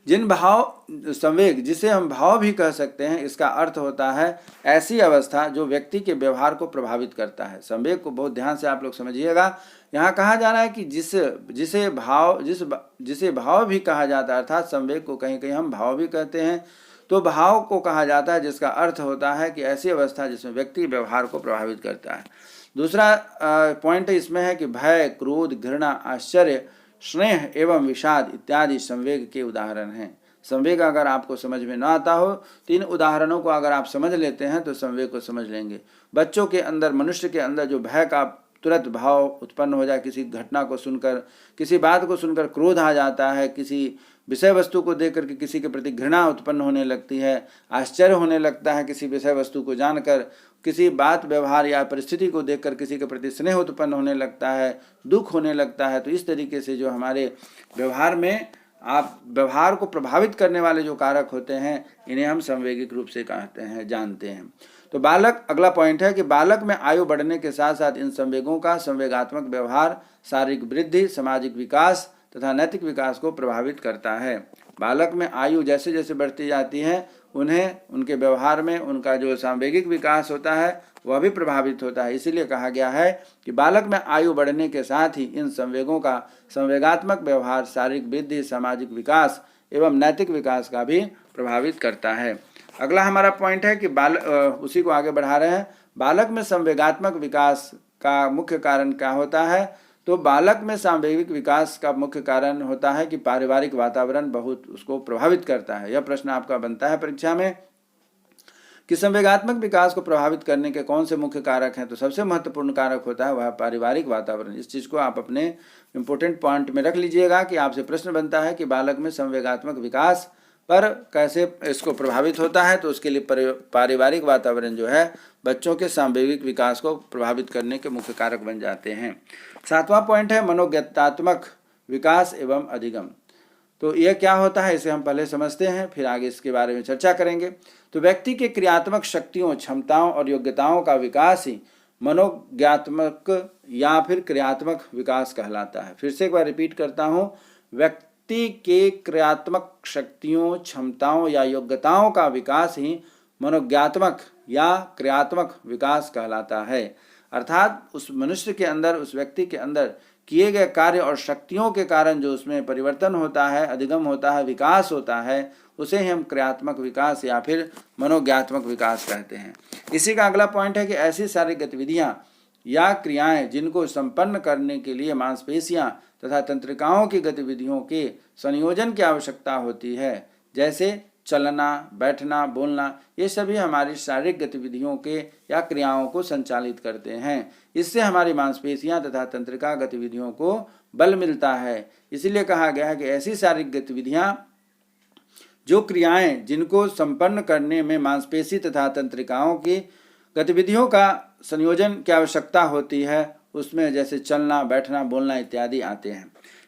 संवेग, जिसे हम भाव भी कह सकते हैं, इसका अर्थ होता है ऐसी अवस्था जो व्यक्ति के व्यवहार को प्रभावित करता है। संवेग को बहुत ध्यान से आप लोग समझिएगा। यहाँ कहा जा रहा है कि जिसे भाव भी कहा जाता है, अर्थात संवेग को कहीं कहीं हम भाव भी कहते हैं, तो भाव को कहा जाता है जिसका अर्थ होता है कि ऐसी अवस्था जिसमें व्यक्ति व्यवहार को प्रभावित करता है। दूसरा पॉइंट इसमें है कि भय, क्रोध, घृणा, आश्चर्य, स्नेह एवं विषाद इत्यादि संवेग के उदाहरण हैं। संवेग अगर आपको समझ में न आता हो, 3 उदाहरणों को अगर आप समझ लेते हैं तो संवेग को समझ लेंगे। बच्चों के अंदर, मनुष्य के अंदर जो भय का तुरंत भाव उत्पन्न हो जाए, किसी घटना को सुनकर, किसी बात को सुनकर क्रोध आ जाता है, किसी विषय वस्तु को देख करके किसी के प्रति घृणा उत्पन्न होने लगती है, आश्चर्य होने लगता है किसी विषय वस्तु को जानकर, किसी बात, व्यवहार या परिस्थिति को देखकर किसी के प्रति स्नेह उत्पन्न होने लगता है, दुख होने लगता है। तो इस तरीके से जो हमारे व्यवहार में व्यवहार को प्रभावित करने वाले जो कारक होते हैं, इन्हें हम संवेगिक रूप से कहते हैं, जानते हैं। तो अगला पॉइंट है कि बालक में आयु बढ़ने के साथ साथ इन संवेगों का संवेगात्मक व्यवहार शारीरिक वृद्धि, सामाजिक विकास तथा नैतिक विकास को प्रभावित करता है। बालक में आयु जैसे जैसे बढ़ती जाती है, उनके व्यवहार में उनका जो सांवेगिक विकास होता है वह भी प्रभावित होता है। इसीलिए कहा गया है कि बालक में आयु बढ़ने के साथ ही इन संवेगों का संवेगात्मक व्यवहार शारीरिक वृद्धि, सामाजिक विकास एवं नैतिक विकास का भी प्रभावित करता है। अगला हमारा पॉइंट है कि उसी को आगे बढ़ा रहे हैं। बालक में संवेगात्मक विकास का मुख्य कारण क्या होता है? तो बालक में सांवेगिक विकास का मुख्य कारण होता है कि पारिवारिक वातावरण बहुत उसको प्रभावित करता है। यह प्रश्न आपका बनता है परीक्षा में कि संवेगात्मक विकास को प्रभावित करने के कौन से मुख्य कारक हैं। तो सबसे महत्वपूर्ण कारक होता है वह पारिवारिक वातावरण। इस चीज़ को आप अपने इम्पोर्टेंट पॉइंट में रख लीजिएगा कि आपसे प्रश्न बनता है कि बालक में संवेगात्मक विकास पर कैसे इसको प्रभावित होता है। तो उसके लिए पारिवारिक वातावरण जो है बच्चों के सांवेगिक विकास को प्रभावित करने के मुख्य कारक बन जाते हैं। 7वां पॉइंट है मनोज्ञानात्मक विकास एवं अधिगम। तो यह क्या होता है इसे हम पहले समझते हैं, फिर आगे इसके बारे में चर्चा करेंगे। तो व्यक्ति के क्रियात्मक शक्तियों, क्षमताओं और योग्यताओं का विकास ही मनोज्ञानात्मक या फिर क्रियात्मक विकास कहलाता है। फिर से एक बार रिपीट करता हूँ, व्यक्ति के क्रियात्मक शक्तियों, क्षमताओं या योग्यताओं का विकास ही मनोज्ञानात्मक या क्रियात्मक विकास कहलाता है। अर्थात उस मनुष्य के अंदर, उस व्यक्ति के अंदर किए गए कार्य और शक्तियों के कारण जो उसमें परिवर्तन होता है, अधिगम होता है, विकास होता है, उसे ही हम क्रियात्मक विकास या फिर मनोज्ञानात्मक विकास कहते हैं। इसी का अगला पॉइंट है कि ऐसी सारी गतिविधियां या क्रियाएं जिनको संपन्न करने के लिए मांसपेशियां तथा तंत्रिकाओं की गतिविधियों के संयोजन की आवश्यकता होती है, जैसे चलना, बैठना, बोलना। ये सभी हमारी शारीरिक गतिविधियों के या क्रियाओं को संचालित करते हैं। इससे हमारी मांसपेशियां तथा तंत्रिका गतिविधियों को बल मिलता है। इसीलिए कहा गया है कि ऐसी शारीरिक गतिविधियां, जो क्रियाएं जिनको संपन्न करने में मांसपेशी तथा तंत्रिकाओं की गतिविधियों का संयोजन की आवश्यकता होती है, उसमें जैसे चलना, बैठना, बोलना इत्यादि आते हैं।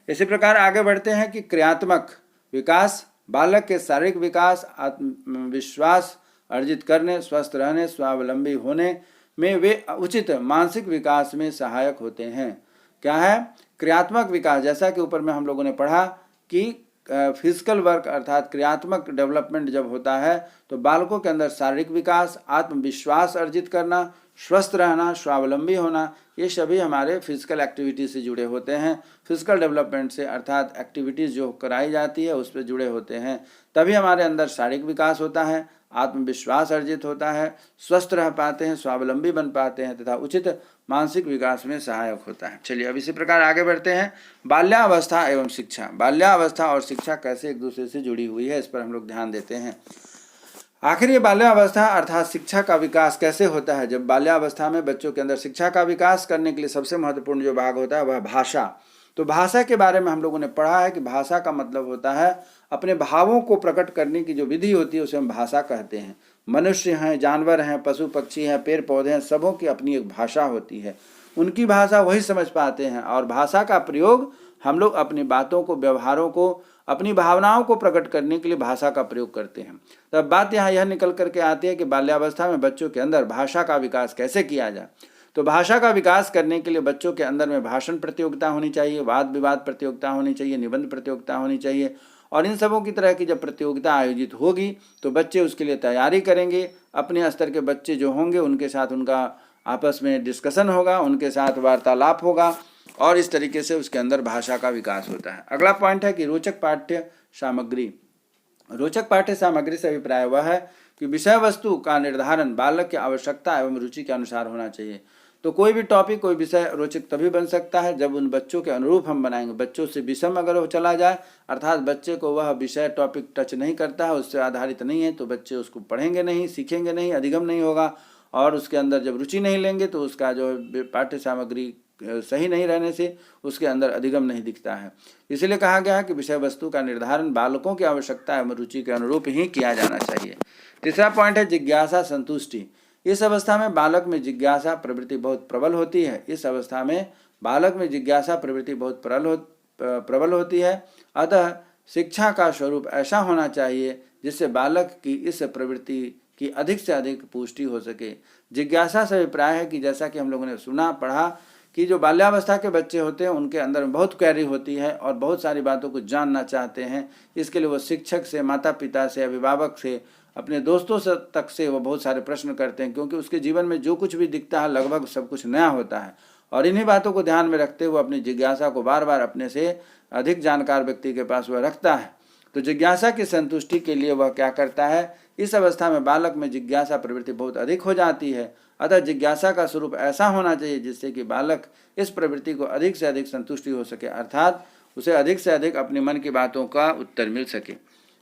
इसी प्रकार आगे बढ़ते हैं कि क्रियात्मक विकास बालक के शारीरिक विकास, आत्मविश्वास अर्जित करने, स्वस्थ रहने, स्वावलंबी होने में वे उचित मानसिक विकास में सहायक होते हैं। क्या है क्रियात्मक विकास? जैसा कि ऊपर में हम लोगों ने पढ़ा कि फिजिकल वर्क अर्थात क्रियात्मक डेवलपमेंट जब होता है तो बालकों के अंदर शारीरिक विकास, आत्मविश्वास अर्जित करना, स्वस्थ रहना, स्वावलंबी होना, ये सभी हमारे फिजिकल एक्टिविटी से जुड़े होते हैं। फिजिकल डेवलपमेंट से अर्थात एक्टिविटीज़ जो कराई जाती है उस पर जुड़े होते हैं। तभी हमारे अंदर शारीरिक विकास होता है, आत्मविश्वास अर्जित होता है, स्वस्थ रह पाते हैं, स्वावलंबी बन पाते हैं तथा उचित मानसिक विकास में सहायक होता है। चलिए अब इसी प्रकार आगे बढ़ते हैं। बाल्यावस्था एवं शिक्षा। बाल्यावस्था और शिक्षा कैसे एक दूसरे से जुड़ी हुई है, इस पर हम लोग ध्यान देते हैं। आखिर ये बाल्यावस्था अर्थात शिक्षा का विकास कैसे होता है? जब बाल्यावस्था में बच्चों के अंदर शिक्षा का विकास करने के लिए सबसे महत्वपूर्ण जो भाग होता है वह भाषा। तो भाषा के बारे में हम लोगों ने पढ़ा है कि भाषा का मतलब होता है अपने भावों को प्रकट करने की जो विधि होती है उसे हम भाषा कहते हैं। मनुष्य हैं, जानवर हैं, पशु पक्षी हैं, पेड़ पौधे हैं, सबों की अपनी एक भाषा होती है। उनकी भाषा वही समझ पाते हैं और भाषा का प्रयोग हम लोग अपनी बातों को, व्यवहारों को, अपनी भावनाओं को प्रकट करने के लिए भाषा का प्रयोग करते हैं। तब बात यहाँ यह निकल करके आती है कि बाल्यावस्था में बच्चों के अंदर भाषा का विकास कैसे किया जाए। तो भाषा का विकास करने के लिए बच्चों के अंदर में भाषण प्रतियोगिता होनी चाहिए, वाद विवाद प्रतियोगिता होनी चाहिए, निबंध प्रतियोगिता होनी चाहिए। और इन सबों की तरह की जब प्रतियोगिता आयोजित होगी तो बच्चे उसके लिए तैयारी करेंगे। अपने स्तर के बच्चे जो होंगे उनके साथ उनका आपस में डिस्कशन होगा, उनके साथ वार्तालाप होगा और इस तरीके से उसके अंदर भाषा का विकास होता है। अगला पॉइंट है कि रोचक पाठ्य सामग्री। रोचक पाठ्य सामग्री से अभिप्राय वह है कि विषय वस्तु का निर्धारण बालक की आवश्यकता एवं रुचि के अनुसार होना चाहिए। तो कोई भी टॉपिक, कोई विषय रोचक तभी बन सकता है जब उन बच्चों के अनुरूप हम बनाएंगे। बच्चों से विषम अगर वो चला जाए अर्थात बच्चे को वह विषय टॉपिक टच नहीं करता है, उससे आधारित नहीं है, तो बच्चे उसको पढ़ेंगे नहीं, सीखेंगे नहीं, अधिगम नहीं होगा और उसके अंदर जब रुचि नहीं लेंगे तो उसका जो पाठ्य सामग्री सही नहीं रहने से उसके अंदर अधिगम नहीं दिखता है। इसलिए कहा गया है कि विषय वस्तु का निर्धारण बालकों की आवश्यकता एवं रुचि के अनुरूप ही किया जाना चाहिए। तीसरा पॉइंट है जिज्ञासा संतुष्टि। इस अवस्था में बालक में जिज्ञासा प्रवृत्ति बहुत प्रबल होती है। इस अवस्था में बालक में जिज्ञासा प्रवृत्ति बहुत प्रबल होती है। अतः शिक्षा का स्वरूप ऐसा होना चाहिए जिससे बालक की इस प्रवृत्ति की अधिक से अधिक पुष्टि हो सके। जिज्ञासा से अभिप्राय है कि जैसा कि हम लोगों ने सुना, पढ़ा कि जो बाल्यावस्था के बच्चे होते हैं उनके अंदर में बहुत क्वेरी होती है और बहुत सारी बातों को जानना चाहते हैं। इसके लिए वो शिक्षक से, माता पिता से, अभिभावक से, अपने दोस्तों से तक से वो बहुत सारे प्रश्न करते हैं, क्योंकि उसके जीवन में जो कुछ भी दिखता है लगभग सब कुछ नया होता है। और इन्हीं बातों को ध्यान में रखते हुए अपनी जिज्ञासा को बार बार अपने से अधिक जानकार व्यक्ति के पास वह रखता है। तो जिज्ञासा की संतुष्टि के लिए वह क्या करता है, इस अवस्था में बालक में जिज्ञासा प्रवृत्ति बहुत अधिक हो जाती है। अतः जिज्ञासा का स्वरूप ऐसा होना चाहिए जिससे कि बालक इस प्रवृत्ति को अधिक से अधिक संतुष्टि हो सके, अर्थात उसे अधिक से अधिक अपने मन की बातों का उत्तर मिल सके।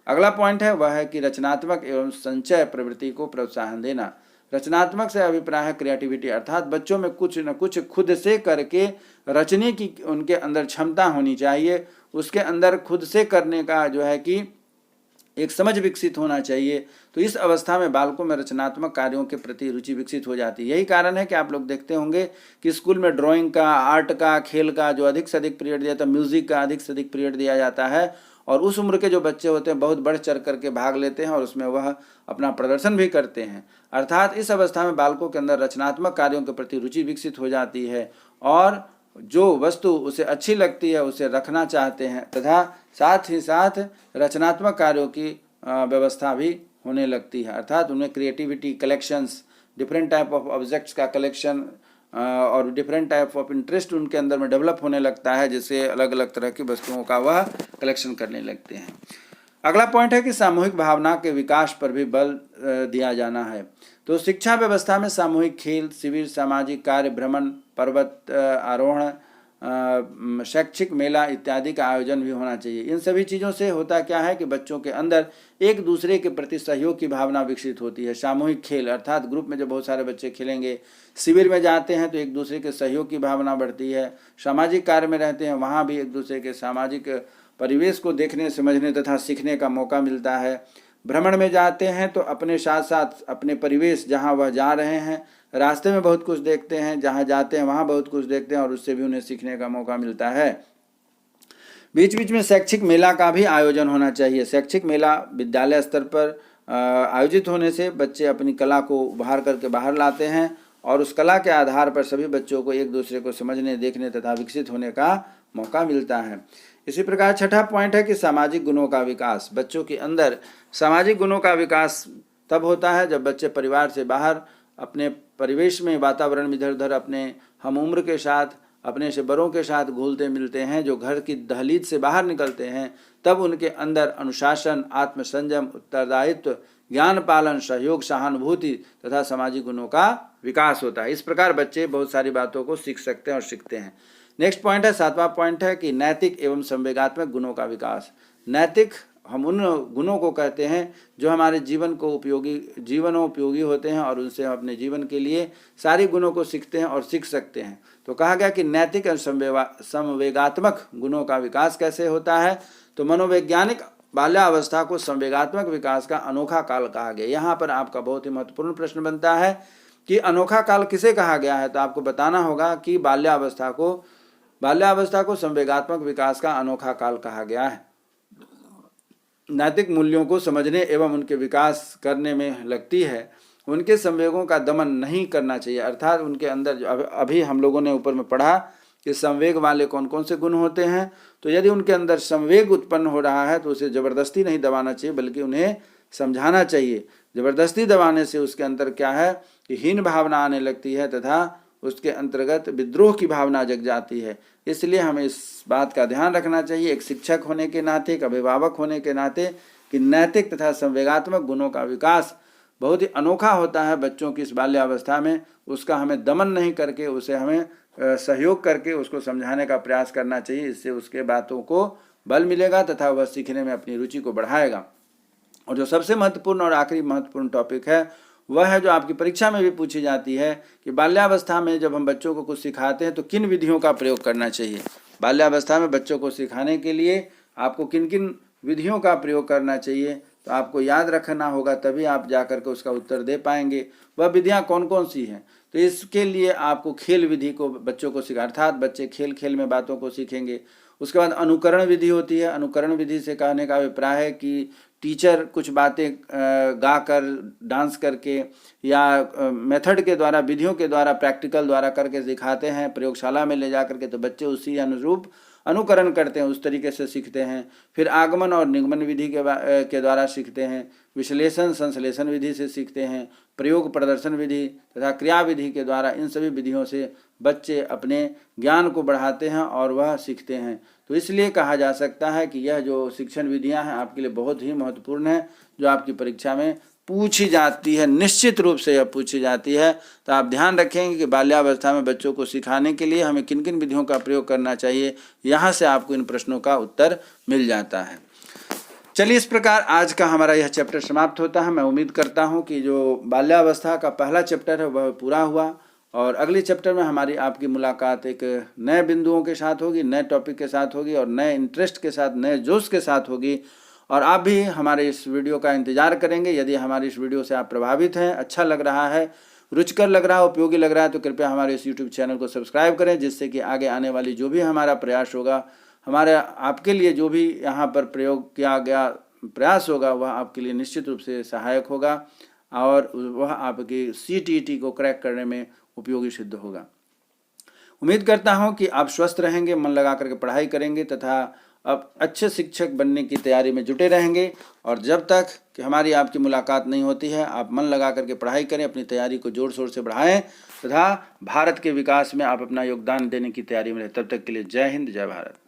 अगला पॉइंट है वह है कि रचनात्मक एवं संचय प्रवृत्ति को प्रोत्साहन देना। रचनात्मक से अभिप्राय है क्रिएटिविटी, अर्थात बच्चों में कुछ न कुछ खुद से करके रचने की उनके अंदर क्षमता होनी चाहिए। उसके अंदर खुद से करने का जो है कि एक समझ विकसित होना चाहिए। तो इस अवस्था में बालकों में रचनात्मक कार्यों के प्रति रुचि विकसित हो जाती है। यही कारण है कि आप लोग देखते होंगे कि स्कूल में ड्राइंग का, आर्ट का, खेल का जो अधिक से अधिक पीरियड दिया जाता है, म्यूजिक का अधिक से अधिक पीरियड दिया जाता है और उस उम्र के जो बच्चे होते हैं बहुत बढ़ चढ़ करके भाग लेते हैं और उसमें वह अपना प्रदर्शन भी करते हैं। अर्थात इस अवस्था में बालकों के अंदर रचनात्मक कार्यों के प्रति रुचि विकसित हो जाती है और जो वस्तु उसे अच्छी लगती है उसे रखना चाहते हैं तथा साथ ही साथ रचनात्मक कार्यों की व्यवस्था भी होने लगती है। अर्थात उनमें creativity, collections, different type of objects का कलेक्शन और डिफरेंट टाइप ऑफ इंटरेस्ट उनके अंदर में डेवलप होने लगता है, जिससे अलग अलग तरह की वस्तुओं का वह कलेक्शन करने लगते हैं। अगला पॉइंट है कि सामूहिक भावना के विकास पर भी बल दिया जाना है। तो शिक्षा व्यवस्था में सामूहिक खेल, शिविर, सामाजिक कार्य, भ्रमण, पर्वत आरोहण, शैक्षिक मेला इत्यादि का आयोजन भी होना चाहिए। इन सभी चीज़ों से होता क्या है कि बच्चों के अंदर एक दूसरे के प्रति सहयोग की भावना विकसित होती है। सामूहिक खेल अर्थात ग्रुप में जब बहुत सारे बच्चे खेलेंगे, शिविर में जाते हैं तो एक दूसरे के सहयोग की भावना बढ़ती है। सामाजिक कार्य में रहते हैं, वहाँ भी एक दूसरे के सामाजिक परिवेश को देखने, समझने तथा सीखने का मौका मिलता है। भ्रमण में जाते हैं तो अपने साथ साथ अपने परिवेश जहाँ वह जा रहे हैं, रास्ते में बहुत कुछ देखते हैं, जहाँ जाते हैं वहाँ बहुत कुछ देखते हैं और उससे भी उन्हें सीखने का मौका मिलता है। बीच बीच में शैक्षिक मेला का भी आयोजन होना चाहिए। शैक्षिक मेला विद्यालय स्तर पर आयोजित होने से बच्चे अपनी कला को उभार करके बाहर लाते हैं और उस कला के आधार पर सभी बच्चों को एक दूसरे को समझने, देखने तथा विकसित होने का मौका मिलता है। इसी प्रकार छठा पॉइंट है कि सामाजिक गुणों का विकास। बच्चों के अंदर सामाजिक गुणों का विकास तब होता है जब बच्चे परिवार से बाहर अपने परिवेश में, वातावरण में इधर उधर अपने हम उम्र के साथ, अपने से बड़ों के साथ घुलते मिलते हैं। जो घर की दहलीज से बाहर निकलते हैं तब उनके अंदर अनुशासन, आत्मसंयम, उत्तरदायित्व, ज्ञान पालन, सहयोग, सहानुभूति तथा सामाजिक गुणों का विकास होता है। इस प्रकार बच्चे बहुत सारी बातों को सीख सकते हैं और सीखते हैं। नेक्स्ट पॉइंट है, सातवां पॉइंट है कि नैतिक एवं संवेगात्मक गुणों का विकास। नैतिक हम उन गुणों को कहते हैं जो हमारे जीवनोपयोगी होते हैं और उनसे हम अपने जीवन के लिए सारी गुणों को सीखते हैं और सीख सकते हैं। तो कहा गया कि नैतिक और संवेगात्मक गुणों का विकास कैसे होता है, तो मनोवैज्ञानिक बाल्यावस्था को संवेगात्मक विकास का अनोखा काल कहा गया। यहाँ पर आपका बहुत ही महत्वपूर्ण प्रश्न बनता है कि अनोखा काल किसे कहा गया है, तो आपको बताना होगा कि बाल्यावस्था को संवेगात्मक विकास का अनोखा काल कहा गया है। नैतिक मूल्यों को समझने एवं उनके विकास करने में लगती है। उनके संवेगों का दमन नहीं करना चाहिए, अर्थात उनके अंदर अभी हम लोगों ने ऊपर में पढ़ा कि संवेग वाले कौन कौन से गुण होते हैं। तो यदि उनके अंदर संवेग उत्पन्न हो रहा है तो उसे ज़बरदस्ती नहीं दबाना चाहिए, बल्कि उन्हें समझाना चाहिए। ज़बरदस्ती दबाने से उसके अंदर क्या है कि हीन भावना आने लगती है तथा उसके अंतर्गत विद्रोह की भावना जग जाती है। इसलिए हमें इस बात का ध्यान रखना चाहिए, एक शिक्षक होने के नाते, एक अभिभावक होने के नाते, कि नैतिक तथा संवेगात्मक गुणों का विकास बहुत ही अनोखा होता है बच्चों की इस बाल्यावस्था में। उसका हमें दमन नहीं करके, उसे हमें सहयोग करके उसको समझाने का प्रयास करना चाहिए। इससे उसके बातों को बल मिलेगा तथा वह सीखने में अपनी रुचि को बढ़ाएगा। और जो सबसे महत्वपूर्ण और आखिरी महत्वपूर्ण टॉपिक है वह है जो आपकी परीक्षा में भी पूछी जाती है कि बाल्यावस्था में जब हम बच्चों को कुछ सिखाते हैं तो किन विधियों का प्रयोग करना चाहिए। बाल्यावस्था में बच्चों को सिखाने के लिए आपको किन किन विधियों का प्रयोग करना चाहिए, तो आपको याद रखना होगा, तभी आप जाकर के उसका उत्तर दे पाएंगे। वह विधियां कौन कौन सी हैं, तो इसके लिए आपको खेल विधि को बच्चों को सिखा, अर्थात बच्चे खेल खेल में बातों को सीखेंगे। उसके बाद अनुकरण विधि होती है। अनुकरण विधि से कहने का अभिप्राय है कि टीचर कुछ बातें गा कर, डांस करके या मेथड के द्वारा, विधियों के द्वारा, प्रैक्टिकल द्वारा करके दिखाते हैं, प्रयोगशाला में ले जा करके, तो बच्चे उसी अनुरूप अनुकरण करते हैं, उस तरीके से सीखते हैं। फिर आगमन और निगमन विधि के द्वारा सीखते हैं। विश्लेषण संश्लेषण विधि से सीखते हैं। प्रयोग प्रदर्शन विधि तथा क्रिया विधि के द्वारा, इन सभी विधियों से बच्चे अपने ज्ञान को बढ़ाते हैं और वह सीखते हैं। तो इसलिए कहा जा सकता है कि यह जो शिक्षण विधियां हैं आपके लिए बहुत ही महत्वपूर्ण है, जो आपकी परीक्षा में पूछी जाती है, निश्चित रूप से यह पूछी जाती है। तो आप ध्यान रखेंगे कि बाल्यावस्था में बच्चों को सिखाने के लिए हमें किन किन विधियों का प्रयोग करना चाहिए। यहाँ से आपको इन प्रश्नों का उत्तर मिल जाता है। चलिए, इस प्रकार आज का हमारा यह चैप्टर समाप्त होता है। मैं उम्मीद करता हूँ कि जो बाल्यावस्था का पहला चैप्टर है वह पूरा हुआ और अगले चैप्टर में हमारी आपकी मुलाकात एक नए बिंदुओं के साथ होगी, नए टॉपिक के साथ होगी और नए इंटरेस्ट के साथ, नए जोश के साथ होगी। और आप भी हमारे इस वीडियो का इंतज़ार करेंगे। यदि हमारी इस वीडियो से आप प्रभावित हैं, अच्छा लग रहा है, रुचिकर लग रहा है, उपयोगी लग रहा है, तो कृपया हमारे इस यूट्यूब चैनल को सब्सक्राइब करें, जिससे कि आगे आने वाली जो भी हमारा प्रयास होगा, हमारे आपके लिए जो भी यहाँ पर प्रयोग किया गया प्रयास होगा, वह आपके लिए निश्चित रूप से सहायक होगा और वह आपकी CTET को क्रैक करने में उपयोगी सिद्ध होगा। उम्मीद करता हूँ कि आप स्वस्थ रहेंगे, मन लगा करके पढ़ाई करेंगे तथा अब अच्छे शिक्षक बनने की तैयारी में जुटे रहेंगे। और जब तक कि हमारी आपकी मुलाकात नहीं होती है, आप मन लगा करके पढ़ाई करें, अपनी तैयारी को जोर शोर से बढ़ाएं तथा भारत के विकास में आप अपना योगदान देने की तैयारी में रहें। तब तक के लिए जय हिंद, जय भारत।